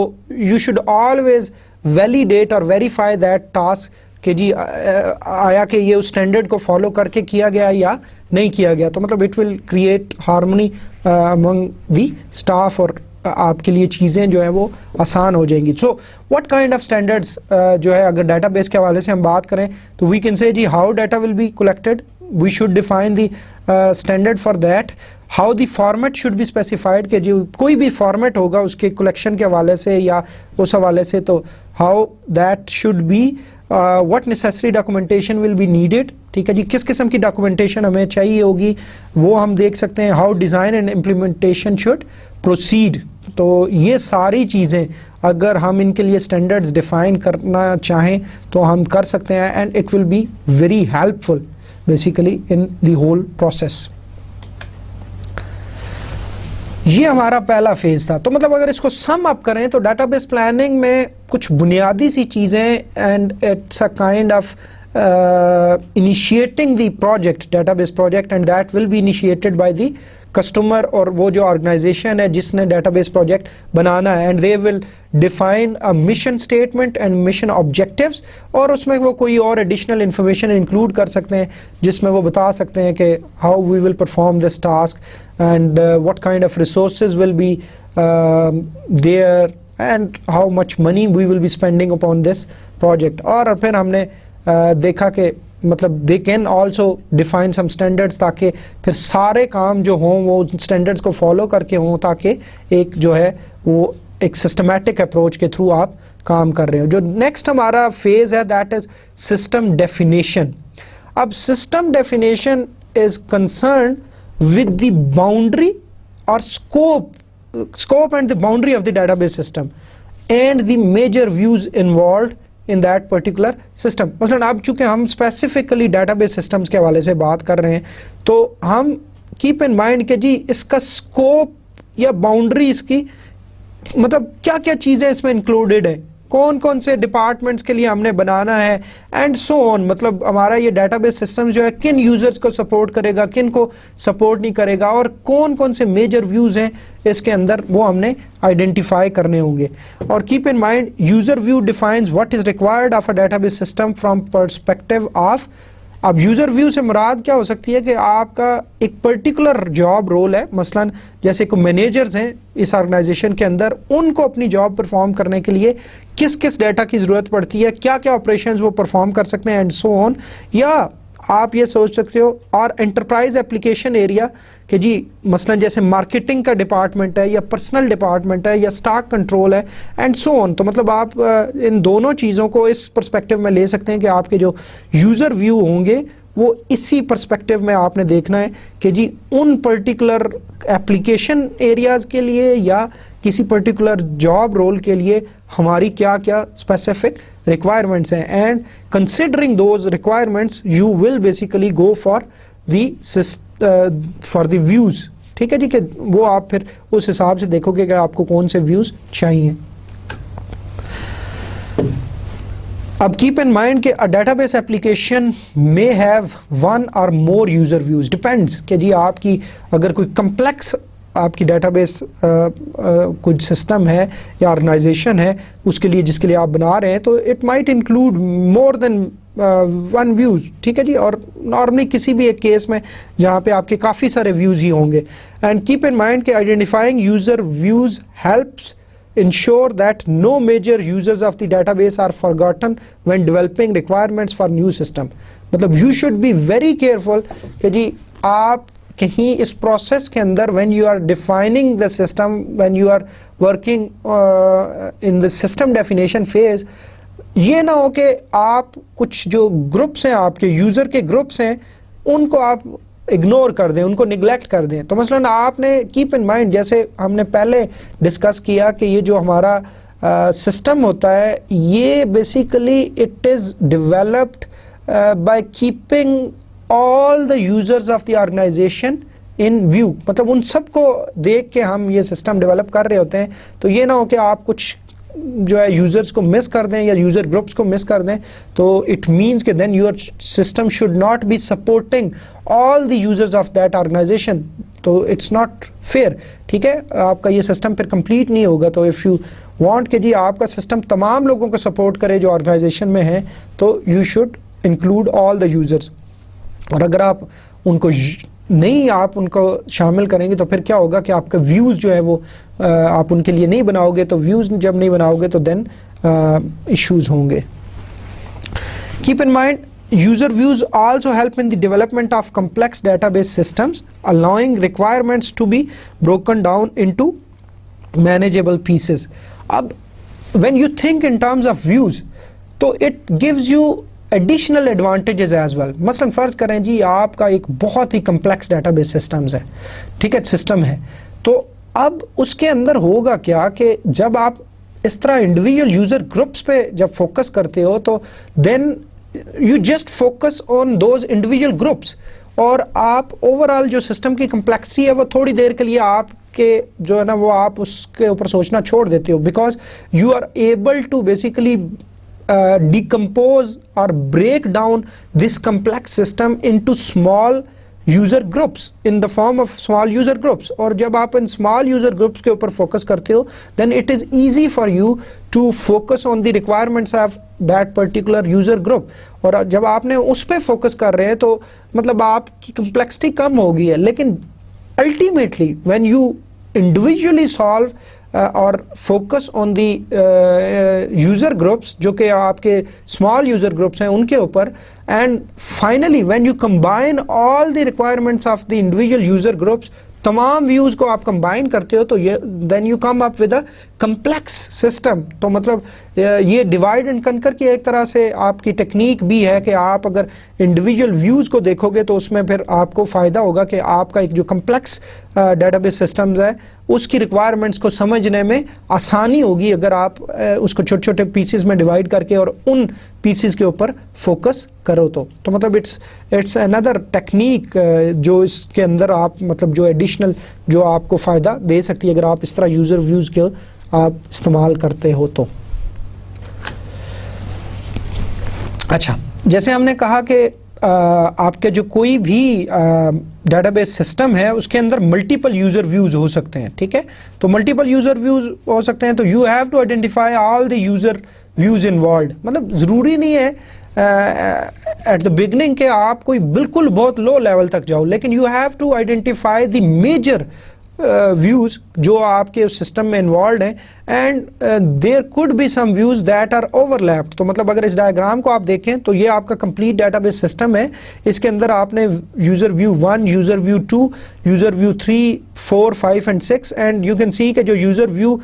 you should always validate or verify that task کہ جی آیا کہ یہ اس اسٹینڈرڈ کو فالو کر کے کیا گیا یا نہیں کیا گیا. تو مطلب it will create harmony Umang the staff اور آپ کے لیے چیزیں جو ہیں وہ آسان ہو جائیں گی. So what kind of standards جو ہے اگر ڈیٹا بیس کے حوالے سے ہم بات کریں تو وی کین سے جی how data will be collected, we should define the standard for that. How the format should be specified کہ جو کوئی بھی فارمیٹ ہوگا اس کے کلیکشن کے حوالے سے یا اس حوالے سے, تو how that should be, what necessary documentation will be needed. ٹھیک ہے جی, کس قسم کی ڈاکومنٹیشن ہمیں چاہیے ہوگی وہ ہم دیکھ سکتے ہیں. How design and implementation should proceed. تو یہ ساری چیزیں اگر ہم ان کے لیے اسٹینڈرڈز ڈیفائن کرنا چاہیں تو ہم کر سکتے ہیں and it will be very helpful basically in the whole process. یہ ہمارا پہلا فیز تھا. تو مطلب اگر اس کو سم اپ کریں تو ڈیٹا بیس پلاننگ میں کچھ بنیادی سی چیزیں and it's a kind of initiating the project, database project, and that will be initiated by the customer اور وہ جو آرگنائزیشن ہے جس نے ڈیٹا بیس پروجیکٹ بنانا ہے, and they will define a mission statement and mission objectives, اور اس میں وہ کوئی اور ایڈیشنل انفارمیشن انکلوڈ کر سکتے ہیں جس میں وہ بتا سکتے ہیں کہ how we will perform this task and what kind of resources will be there and how much money we will be spending upon this project. اور پھر ہم نے دیکھا کہ مطلب they can also define some standards تاکہ پھر سارے کام جو ہوں وہ اسٹینڈرڈس کو فالو کر کے ہوں, تاکہ ایک جو ہے وہ ایک سسٹمیٹک اپروچ کے تھرو آپ کام کر رہے ہو. جو نیکسٹ ہمارا فیز ہے دیٹ از سسٹم ڈیفینیشن. اب system definition is concerned with the boundary اور scope and the boundary of the database system and the major views involved in that particular system. مثلاً اب چونکہ ہم اسپیسیفکلی ڈیٹا بیس سسٹمس کے حوالے سے بات کر رہے ہیں تو ہم کیپ ان مائنڈ کہ جی اس کا اسکوپ یا باؤنڈری اس کی مطلب کیا کیا چیزیں اس میں انکلوڈیڈ ہیں, کون کون سے ڈپارٹمنٹس کے لیے ہم نے بنانا ہے اینڈ سو آن. مطلب ہمارا یہ ڈیٹا بیس سسٹم جو ہے کن یوزرز کو سپورٹ کرے گا, کن کو سپورٹ نہیں کرے گا, اور کون کون سے میجر ویوز ہیں اس کے اندر وہ ہم نے آئیڈینٹیفائی کرنے ہوں گے. اور keep in mind user view defines what is required of a database system from perspective of. اب یوزر ویو سے مراد کیا ہو سکتی ہے کہ آپ کا ایک پرٹیکولر جاب رول ہے, مثلاً جیسے کوئی مینیجرز ہیں اس آرگنائزیشن کے اندر, ان کو اپنی جاب پرفارم کرنے کے لیے کس کس ڈیٹا کی ضرورت پڑتی ہے, کیا کیا آپریشنز وہ پرفارم کر سکتے ہیں اینڈ سو آن. یا آپ یہ سوچ سکتے ہو اور انٹرپرائز اپلیکیشن ایریا کہ جی مثلاً جیسے مارکیٹنگ کا ڈپارٹمنٹ ہے یا پرسنل ڈپارٹمنٹ ہے یا اسٹاک کنٹرول ہے اینڈ سو آن. تو مطلب آپ ان دونوں چیزوں کو اس پرسپیکٹو میں لے سکتے ہیں کہ آپ کے جو یوزر ویو ہوں گے وہ اسی پرسپیکٹو میں آپ نے دیکھنا ہے کہ جی ان پرٹیکولر اپلیکیشن ایریاز کے لیے یا کسی پرٹیکولر جاب رول کے لیے ہماری کیا کیا اسپیسیفک ریکوائرمنٹس ہیں, and considering those requirements you will basically go for the views. ٹھیک ہے جی, کہ وہ آپ پھر اس حساب سے دیکھو گے کہ آپ کو کون سے ویوز چاہیے. اب کیپ ان مائنڈ کہ data base application may have one or more user views, depends کہ جی آپ کی اگر کوئی کمپلیکس آپ کی ڈیٹا بیس کچھ سسٹم ہے یا آرگنائزیشن ہے اس کے لیے جس کے لیے آپ بنا رہے ہیں تو it might include more than one views, ٹھیک ہے جی, اور نارملی کسی بھی ایک کیس میں جہاں پہ آپ کے کافی سارے ویوز ہی ہوں گے. اینڈ کیپ ان مائنڈ کہ identifying user views helps ensure that no major users of the database are forgotten when developing requirements for new system. مطلب you should be very careful کہ جی آپ کہیں اس پروسیس کے اندر when you are defining the system, when you are working in the system definition phase, یہ نہ ہو کہ آپ کچھ جو گروپس ہیں, آپ کے یوزر کے گروپس ہیں, ان کو آپ اگنور کر دیں, ان کو نگلیکٹ کر دیں. تو مثلا آپ نے کیپ ان مائنڈ, جیسے ہم نے پہلے ڈسکس کیا کہ یہ جو ہمارا سسٹم ہوتا ہے یہ basically it is developed by keeping all the users of the organization in view. مطلب ان سب کو دیکھ کے ہم یہ سسٹم ڈیولپ کر رہے ہوتے ہیں. تو یہ نہ ہو کہ آپ کچھ جو ہے یوزرز کو مس کر دیں یا یوزر گروپس کو مس کر دیں, تو اٹ مینس کہ then your system should not be supporting all the users of that organization. تو اٹس ناٹ فیئر, ٹھیک ہے, آپ کا یہ سسٹم پھر کمپلیٹ نہیں ہوگا. تو اف یو وانٹ کہ جی آپ کا سسٹم تمام لوگوں کو سپورٹ کرے جو آرگنائزیشن میں ہیں, تو you should include all the users. اور اگر آپ ان کو نہیں آپ ان کو شامل کریں گے تو پھر کیا ہوگا کہ آپ کا ویوز جو ہے وہ آپ ان کے لیے نہیں بناؤ گے. تو ویوز جب نہیں بناؤ گے تو دین ایشوز ہوں گے. Cap in mind user views also help in the development of complex database systems, allowing requirements to be broken down into manageable pieces. اب when you think in terms of views, تو it gives you additional advantages as well. مثلا فرض کریں جی آپ کا ایک بہت ہی complex data base systems ہے, ٹھیک ہے, سسٹم ہے. تو اب اس کے اندر ہوگا کیا کہ جب آپ اس طرح انڈیویجول یوزر گروپس پہ جب فوکس کرتے ہو تو then you just focus on those individual groups, اور آپ اوور آل جو سسٹم کی کمپلیکسٹی ہے وہ تھوڑی دیر کے لیے آپ کے جو ہے نا وہ آپ اس کے اوپر سوچنا چھوڑ دیتے ہو, because you are able to basically decompose or break down this complex system into small user groups in the form of small user groups. اور جب آپ ان small user groups کے اوپر فوکس کرتے ہو then it is easy for you to focus on the requirements of that particular user group. اور جب آپ نے اس پہ فوکس کر رہے ہیں تو مطلب آپ کی کمپلیکسٹی کم ہو گئی ہے. لیکن ultimately when you individually solve اور focus on the user groups جو کہ آپ کے اسمال یوزر گروپس ہیں ان کے اوپر, and finally when you combine all the requirements of the individual user groups, تمام ویوز کو آپ کمبائن کرتے ہو تو then you come up with a complex system. تو مطلب یہ ڈیوائڈ اینڈ کنکر کی ایک طرح سے آپ کی ٹیکنیک بھی ہے کہ آپ اگر انڈیویجول ویوز کو دیکھو گے تو اس میں پھر آپ کو فائدہ ہوگا کہ آپ کا ایک جو کمپلیکس ڈیٹا بیس سسٹمز ہے اس کی ریکوائرمنٹس کو سمجھنے میں آسانی ہوگی اگر آپ اس کو چھوٹے چھوٹے پیسز میں ڈیوائڈ کر کے اور ان پیسز کے اوپر فوکس کرو. تو مطلب اٹس اندر ٹیکنیک جو اس کے اندر آپ مطلب جو ایڈیشنل جو آپ کو فائدہ دے سکتی ہے اگر آپ اس طرح یوزر ویوز کے آپ استعمال کرتے ہو تو. اچھا, جیسے ہم نے کہا کہ آپ کے جو کوئی بھی ڈیٹا بیس سسٹم ہے اس کے اندر ملٹیپل یوزر ویوز ہو سکتے ہیں, ٹھیک ہے. تو ملٹیپل یوزر ویوز ہو سکتے ہیں تو you have to identify all the user views involved. مطلب ضروری نہیں ہے ایٹ دا بگننگ کہ آپ کوئی بالکل بہت لو لیول تک جاؤ, لیکن you have to identify the major views جو آپ کے سسٹم میں انوالوڈ ہیں, and there could be some views that are overlapped. تو مطلب اگر اس ڈائیگرام کو آپ دیکھیں تو یہ آپ کا کمپلیٹ ڈیٹا بیس سسٹم ہے. اس کے اندر آپ نے user view 1, user view 2, user view 3, 4, 5 and 6, and you can see کہ جو یوزر ویو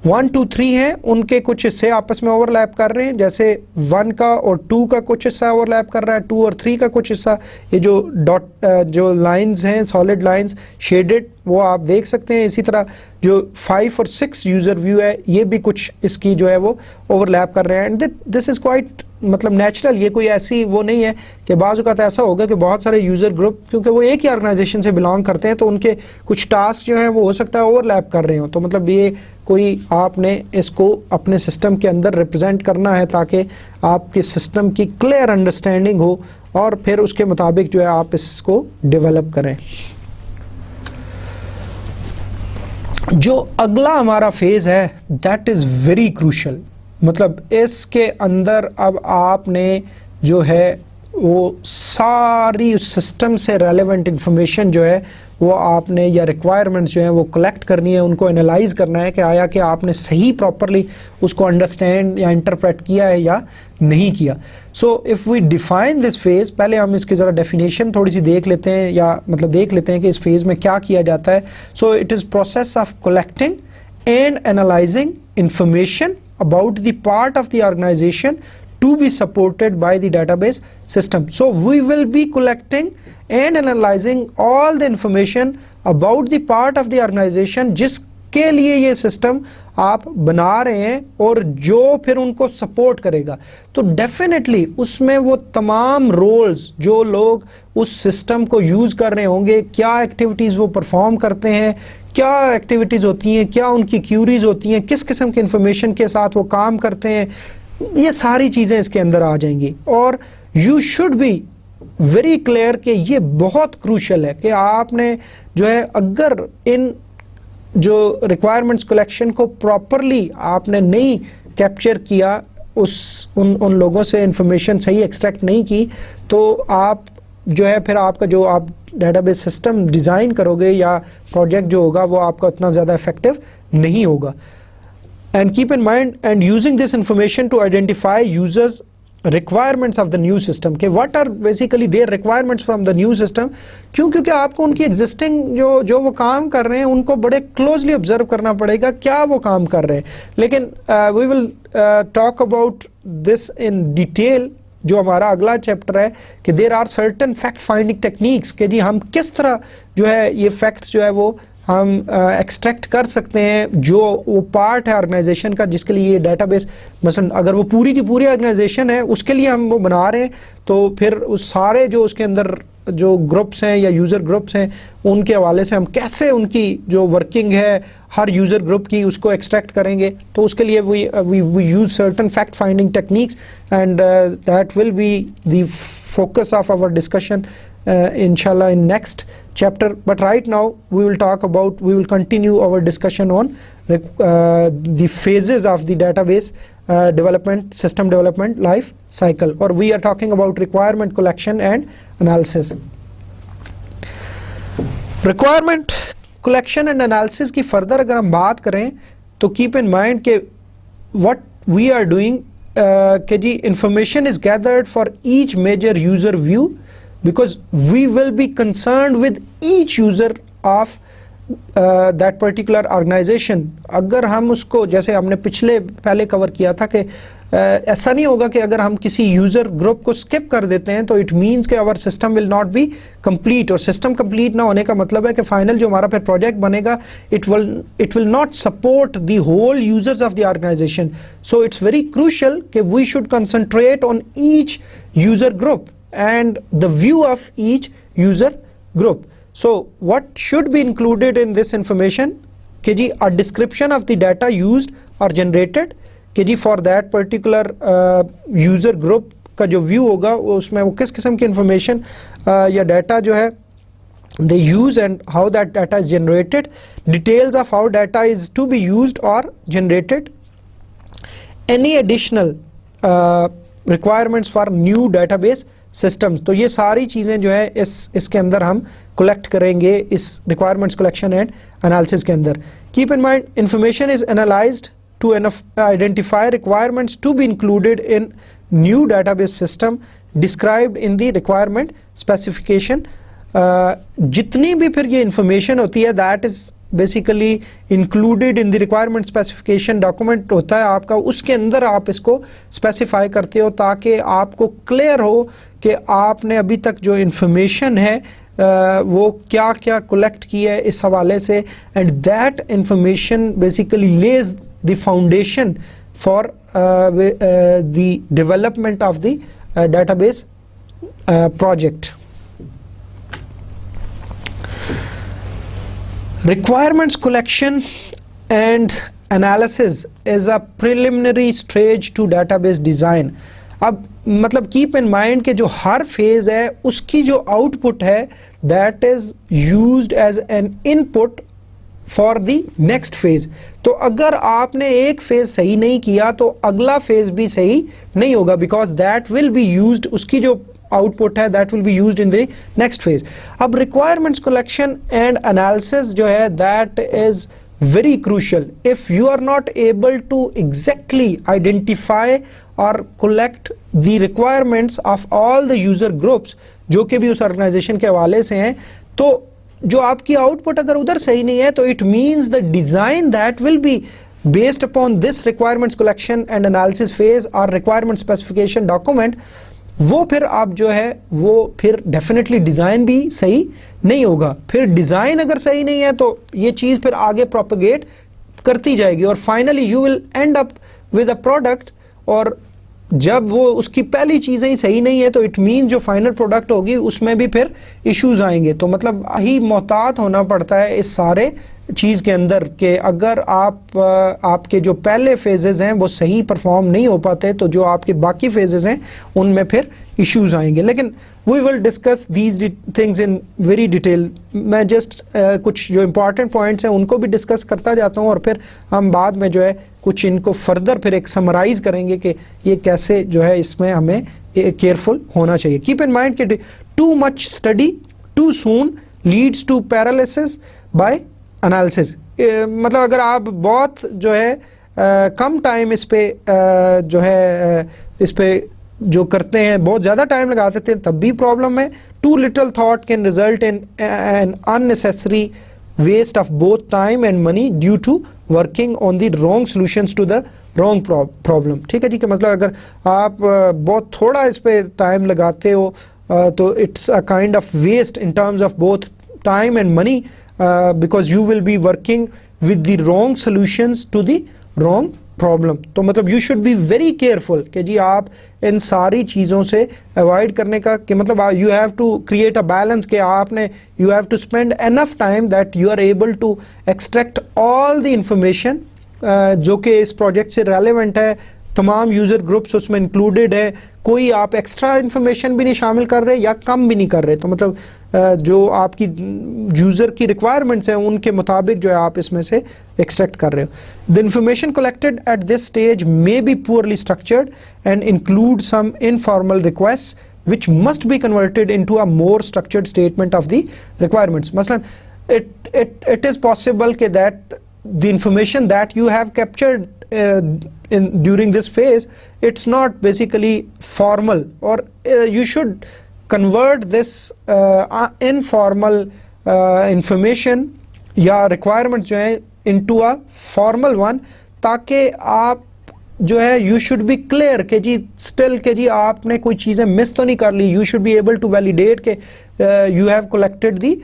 1, 2, 3 ہیں ان کے کچھ حصے آپس میں اوور لیپ کر رہے ہیں, جیسے 1 کا اور 2 کا کچھ حصہ اوور لیپ کر رہا ہے, 2 اور 3 کا کچھ حصہ, یہ جو ڈاٹ جو لائنز ہیں سالڈ لائنز شیڈڈ وہ آپ دیکھ سکتے ہیں. اسی طرح جو 5 اور 6 یوزر ویو ہے یہ بھی کچھ اس کی جو ہے وہ اوور لیپ کر رہے ہیں. اینڈ دس از کوائٹ مطلب نیچرل, یہ کوئی ایسی وہ نہیں ہے کہ بعض اوقات ایسا ہوگا کہ بہت سارے یوزر گروپ کیونکہ وہ ایک ہی آرگنائزیشن سے بلانگ کرتے ہیں تو ان کے کچھ ٹاسک جو ہیں وہ ہو سکتا ہے اوور لیپ کر رہے ہوں. تو مطلب یہ کوئی آپ نے اس کو اپنے سسٹم کے اندر ریپرزینٹ کرنا ہے تاکہ آپ کے سسٹم کی کلیئر انڈرسٹینڈنگ ہو اور پھر اس کے مطابق جو ہے آپ اس کو ڈیولپ کریں. جو اگلا ہمارا فیز ہے دیٹ از ویری کروشل. مطلب اس کے اندر اب آپ نے جو ہے وہ ساری اس سسٹم سے ریلیونٹ انفارمیشن جو ہے وہ آپ نے یا ریکوائرمنٹس جو ہیں وہ کلیکٹ کرنی ہے, ان کو انالائز کرنا ہے کہ آیا کہ آپ نے صحیح پراپرلی اس کو انڈرسٹینڈ یا انٹرپریٹ کیا ہے یا نہیں کیا. So if we define this phase, پہلے ہم اس کی ذرا ڈیفینیشن تھوڑی سی دیکھ لیتے ہیں یا مطلب دیکھ لیتے ہیں کہ اس فیز میں کیا کیا جاتا ہے. So it is process of collecting and analysing information about the part of the organization to be supported by the database system. So we will be collecting and analyzing all the information about the part of the organization جس کے لیے یہ system آپ بنا رہے ہیں اور جو پھر ان کو سپورٹ کرے گا. تو ڈیفینیٹلی اس میں وہ تمام رولز جو لوگ اس سسٹم کو یوز کر رہے ہوں گے, کیا ایکٹیویٹیز وہ پرفارم کرتے ہیں, کیا ایکٹیویٹیز ہوتی ہیں, کیا ان کی کیوریز ہوتی ہیں, کس قسم کی انفارمیشن کے ساتھ وہ کام کرتے ہیں, یہ ساری چیزیں اس کے اندر آ جائیں گی. اور you should be very clear کہ یہ بہت کروشل ہے کہ آپ نے جو ہے اگر ان جو ریکوائرمنٹس کلیکشن کو پراپرلی آپ نے نہیں کیپچر کیا, ان لوگوں سے انفارمیشن صحیح ایکسٹریکٹ نہیں کی, تو آپ جو ہے پھر آپ کا جو آپ ڈیٹا بیس سسٹم ڈیزائن کرو گے یا پروجیکٹ جو ہوگا وہ آپ کا اتنا زیادہ افیکٹو نہیں ہوگا. And keep in mind and using this information to identify users requirements of the new system کہ what are basically their requirements from the new system. کیونکہ آپ کو ان کی ایگزسٹنگ جو وہ کام کر رہے ہیں ان کو بڑے کلوزلی آبزرو کرنا پڑے گا کیا وہ کام کر رہے ہیں. لیکن we will talk about this in detail جو ہمارا اگلا چیپٹر ہے کہ there are certain fact finding techniques کہ جی ہم کس طرح جو ہے یہ فیکٹس جو ہے وہ ہم ایکسٹریکٹ کر سکتے ہیں جو وہ پارٹ ہے آرگنائزیشن کا جس کے لیے یہ ڈیٹا بیس, مثلا اگر وہ پوری کی پوری آرگنائزیشن ہے اس کے لیے ہم وہ بنا رہے ہیں تو پھر اس سارے جو اس کے اندر جو گروپس ہیں یا یوزر گروپس ہیں ان کے حوالے سے ہم کیسے ان کی جو ورکنگ ہے ہر یوزر گروپ کی اس کو ایکسٹریکٹ کریں گے. تو اس کے لیے we use certain fact finding techniques and that will be the focus of our discussion inshallah in next chapter. But right now we will continue our discussion on the phases of the database development, system development life cycle, or we are talking about requirement collection and analysis. Requirement collection and analysis کی further اگر ہم بات کریں تو keep in mind کہ what we are doing کہ جی information is gathered for each major user view because we will be concerned with each user of that particular organization. اگر ہم اس کو جیسے ہم نے پہلے کور کیا تھا کہ ایسا نہیں ہوگا کہ اگر ہم کسی یوزر گروپ کو اسکپ کر دیتے ہیں تو اٹ مینس کہ our system will not be complete. اور سسٹم کمپلیٹ نہ ہونے کا مطلب ہے کہ فائنل جو ہمارا پھر پروجیکٹ بنے گا it will not support the whole users of the organization. So it's very crucial کہ we should concentrate on each user group and the view of each user group. So what should be included in this information کہ جی a description of the data used or generated کہ جی for that particular user group کا جو view ہوگا اس میں وہ کس قسم کی انفارمیشن یا ڈیٹا جو ہے they use and how that data is generated, details of how data is to be used or generated, any additional requirements for new database systems. تو یہ ساری چیزیں جو ہے اس کے اندر ہم کلیکٹ کریں گے اس ریکوائرمنٹس کلیکشن اینڈ انالیسس کے اندر. Keep in mind information is analysed to identify requirements to be included in new database system described in the requirement specification. جتنی بھی پھر یہ انفارمیشن ہوتی ہے that is basically included in the requirement specification document ہوتا ہے آپ کا, اس کے اندر آپ اس کو اسپیسیفائی کرتے ہو تاکہ آپ کو کلیئر ہو کہ آپ نے ابھی تک جو انفارمیشن ہے وہ کیا کیا کلیکٹ کی ہے اس حوالے سے, and that information basically lays the foundation for the development of the database project. Requirements collection and analysis is a preliminary stage to database design. اب مطلب keep in mind کہ جو ہر فیز ہے اس کی جو آؤٹ پٹ ہے that is used as an input for the next phase. تو اگر آپ نے ایک فیز صحیح نہیں کیا تو اگلا فیز بھی صحیح نہیں ہوگا, because that will be used, اس کی جو آؤٹ پٹ ہے that will be used in the next phase. اب ریکوائرمنٹس کلیکشن اینڈ انالیسس جو ہے that is very crucial. If you are not able to exactly identify or collect the requirements of all the user groups جو کہ بھی اس organization کے حوالے سے ہیں, تو جو آپ کی آؤٹ پٹ اگر ادھر صحیح نہیں ہے تو it means the design that will be based upon this requirements collection and analysis phase or requirement specification document, وہ پھر آپ جو ہے وہ پھر ڈیفینیٹلی ڈیزائن بھی صحیح نہیں ہوگا. پھر ڈیزائن اگر صحیح نہیں ہے تو یہ چیز پھر آگے پروپیگیٹ کرتی جائے گی اور finally you will end up with a product, اور جب وہ اس کی پہلی چیزیں ہی صحیح نہیں ہے تو اٹ مین جو فائنل پروڈکٹ ہوگی اس میں بھی پھر ایشوز آئیں گے. تو مطلب ہی محتاط ہونا پڑتا ہے اس سارے چیز کے اندر کہ اگر آپ کے جو پہلے فیزز ہیں وہ صحیح پرفارم نہیں ہو پاتے تو جو آپ کے باقی فیزز ہیں ان میں پھر ایشوز آئیں گے. لیکن we will discuss these things in very detail. میں جسٹ کچھ جو امپورٹنٹ پوائنٹس ہیں ان کو بھی ڈسکس کرتا جاتا ہوں اور پھر ہم بعد میں جو ہے کچھ ان کو فردر پھر ایک سمرائز کریں گے کہ یہ کیسے جو ہے اس میں ہمیں کیئرفل ہونا چاہیے. کیپ ان مائنڈ کہ too much study too soon leads to paralysis by analysis. مطلب اگر آپ بہت جو ہے کم ٹائم اس پہ جو ہے اس پہ جو کرتے ہیں, بہت زیادہ ٹائم لگا دیتے ہیں, تب بھی پرابلم ہے. Too little thought can result in an unnecessary waste of both time and money due to working on the wrong solutions to the wrong problem. ٹھیک ہے جی, کہ مطلب اگر آپ بہت تھوڑا اس پہ ٹائم لگاتے ہو تو it's a kind of waste in terms of both time and money, because you will be working with the wrong solutions to the wrong problem. تو مطلب you should be very careful کہ جی آپ ان ساری چیزوں سے اوائڈ کرنے کا کہ مطلب you have to create a balance کہ آپ نے you have to spend enough time that you are able to extract all the information جو کہ اس پروجیکٹ سے ریلیونٹ ہے. تمام یوزر گروپس اس میں انکلوڈیڈ ہے, کوئی آپ ایکسٹرا انفارمیشن بھی نہیں شامل کر رہے یا کم بھی نہیں کر رہے. تو مطلب جو آپ کی یوزر کی ریکوائرمنٹس ہیں ان کے مطابق جو ہے آپ اس میں سے ایکسٹریکٹ کر رہے ہو. The information collected at this stage may be poorly structured and include some informal requests which must be converted into a more structured statement of the requirements. مثلاً it is possible that the information that you have captured during this phase, it's not basically formal, or you should convert this informal information یا requirements جو ہیں into a formal one, تاکہ آپ جو ہے you should be clear کہ جی still کہ جی آپ نے کوئی چیزیں مس تو نہیں کر لی. You should be able to validate کہ you have collected the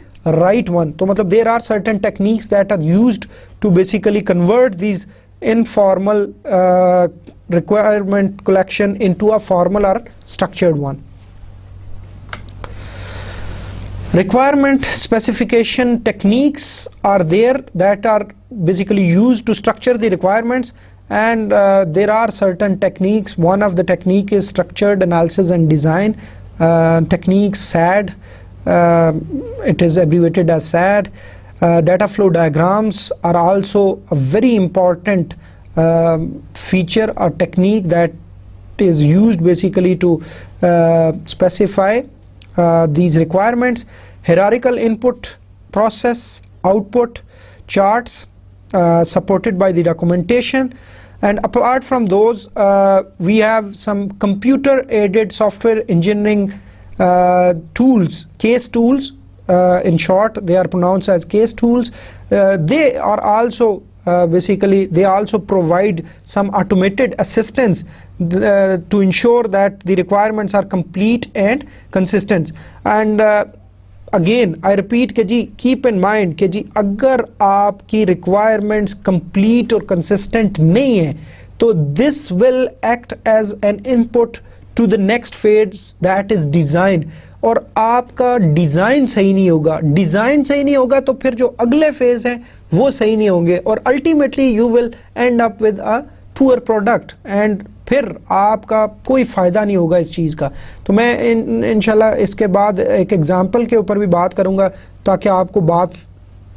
right one. تو مطلب there are certain techniques that are used to basically convert these informal requirement collection into a formal or structured one. Requirement specification techniques are there that are basically used to structure the requirements, and there are certain techniques. One of the technique is structured analysis and design techniques, SAD. It is abbreviated as SAD. Data flow diagrams are also a very important feature or technique that is used basically to specify these requirements. Hierarchical input, process, output, charts supported by the documentation. And apart from those, we have some computer aided software engineering tools, case tools. In short, they are pronounced as case tools. They are also basically they also provide some automated assistance to ensure that the requirements are complete and consistent. And again I repeat کہ جی keep in mind کہ جی اگر آپ کی requirements complete اور consistent نہیں ہیں تو this will act as an input to the next phase, that is design. اور آپ کا ڈیزائن صحیح نہیں ہوگا, ڈیزائن صحیح نہیں ہوگا تو پھر جو اگلے فیز ہیں وہ صحیح نہیں ہوں گے, اور ultimately you will end up with اے پور پروڈکٹ, اینڈ پھر آپ کا کوئی فائدہ نہیں ہوگا اس چیز کا. تو میں انشاءاللہ اس کے بعد ایک ایگزامپل کے اوپر بھی بات کروں گا تاکہ آپ کو بات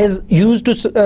is used to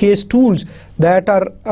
case tools that are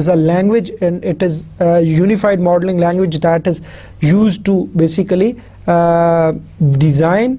is a language and it is a unified modeling language that is used to basically design,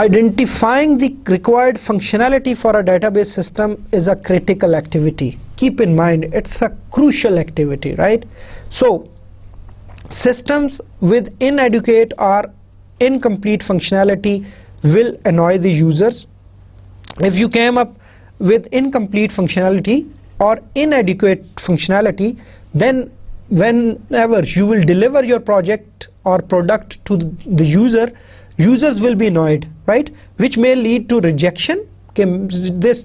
Identifying the required functionality for a database system is a critical activity. Keep in mind, it's a crucial activity, right? So, systems with inadequate or incomplete functionality will annoy the users. If you came up with incomplete functionality or inadequate functionality, then whenever you will deliver your project or product to the users will be annoyed, right? Which may lead to rejection. This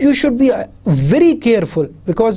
you should be very careful because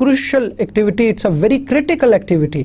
crucial activity, it's a very critical activity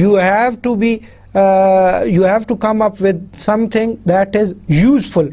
you have to be you have to come up with something that is useful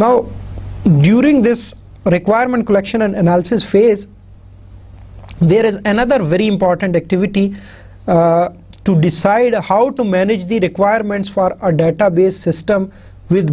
Now, during this requirement collection and analysis phase, there is another very important activity to decide how to manage the requirements for a database system with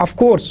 of course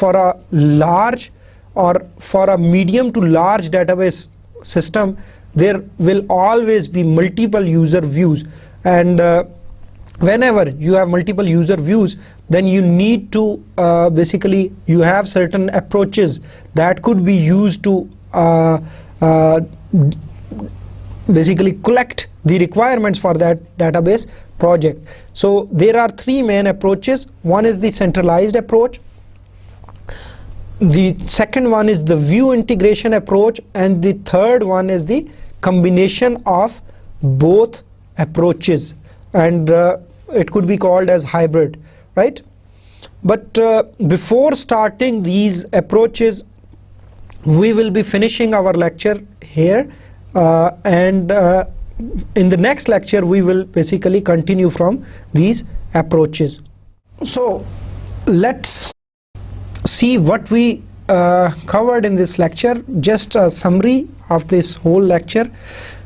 for a large or for a medium to large database system, there will always be multiple user views, and whenever you have multiple user views, then you need to basically you have certain approaches that could be used to basically collect the requirements for that database project. So there are three main approaches. One is the centralized approach, the second one is the view integration approach, and the third one is the combination of both approaches, and it could be called as hybrid, right? But before starting these approaches, we will be finishing our lecture here, and in the next lecture we will basically continue from these approaches. So let's see what we covered in this lecture. Just a summary of this whole lecture.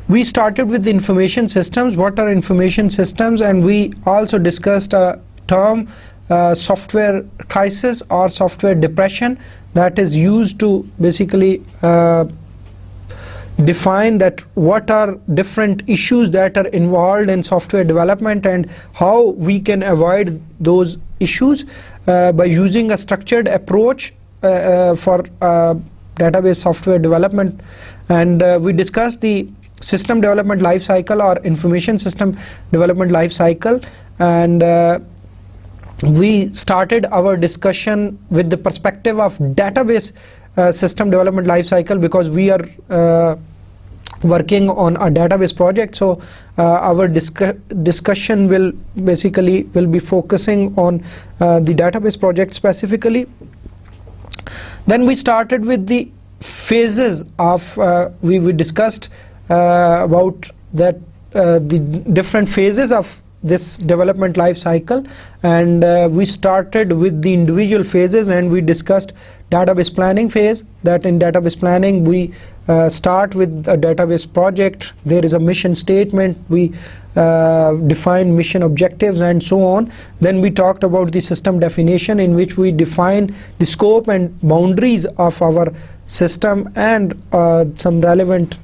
We started with the information systems. What are information systems? And we also discussed a term, software crisis or software depression, that is used to basically define that what are different issues that are involved in software development and how we can avoid those issues by using a structured approach for database software development. And we discussed the system development life cycle or information system development life cycle, and we started our discussion with the perspective of database system development life cycle, because we are working on a database project. So our discussion will be focusing on the database project specifically. Then we started with the phases of we discussed about that the different phases of this development life cycle, and we started with the individual phases, and we discussed database planning phase. That in database planning we start with a database project, there is a mission statement, we define mission objectives and so on. Then we talked about the system definition, in which we define the scope and boundaries of our system and some relevant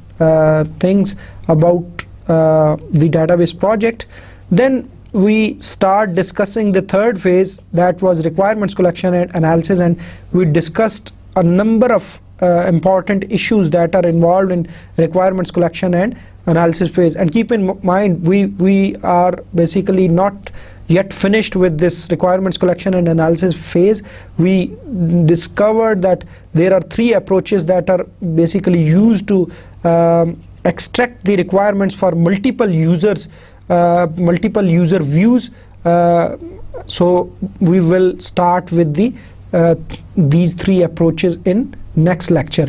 things about the database project. Then we start discussing the third phase, that was requirements collection and analysis, and we discussed a number of important issues that are involved in requirements collection and analysis phase. And keep in mind, we are basically not yet finished with this requirements collection and analysis phase. We discovered that there are three approaches that are basically used to extract the requirements for multiple users, multiple user views. So we will start with these three approaches in next lecture.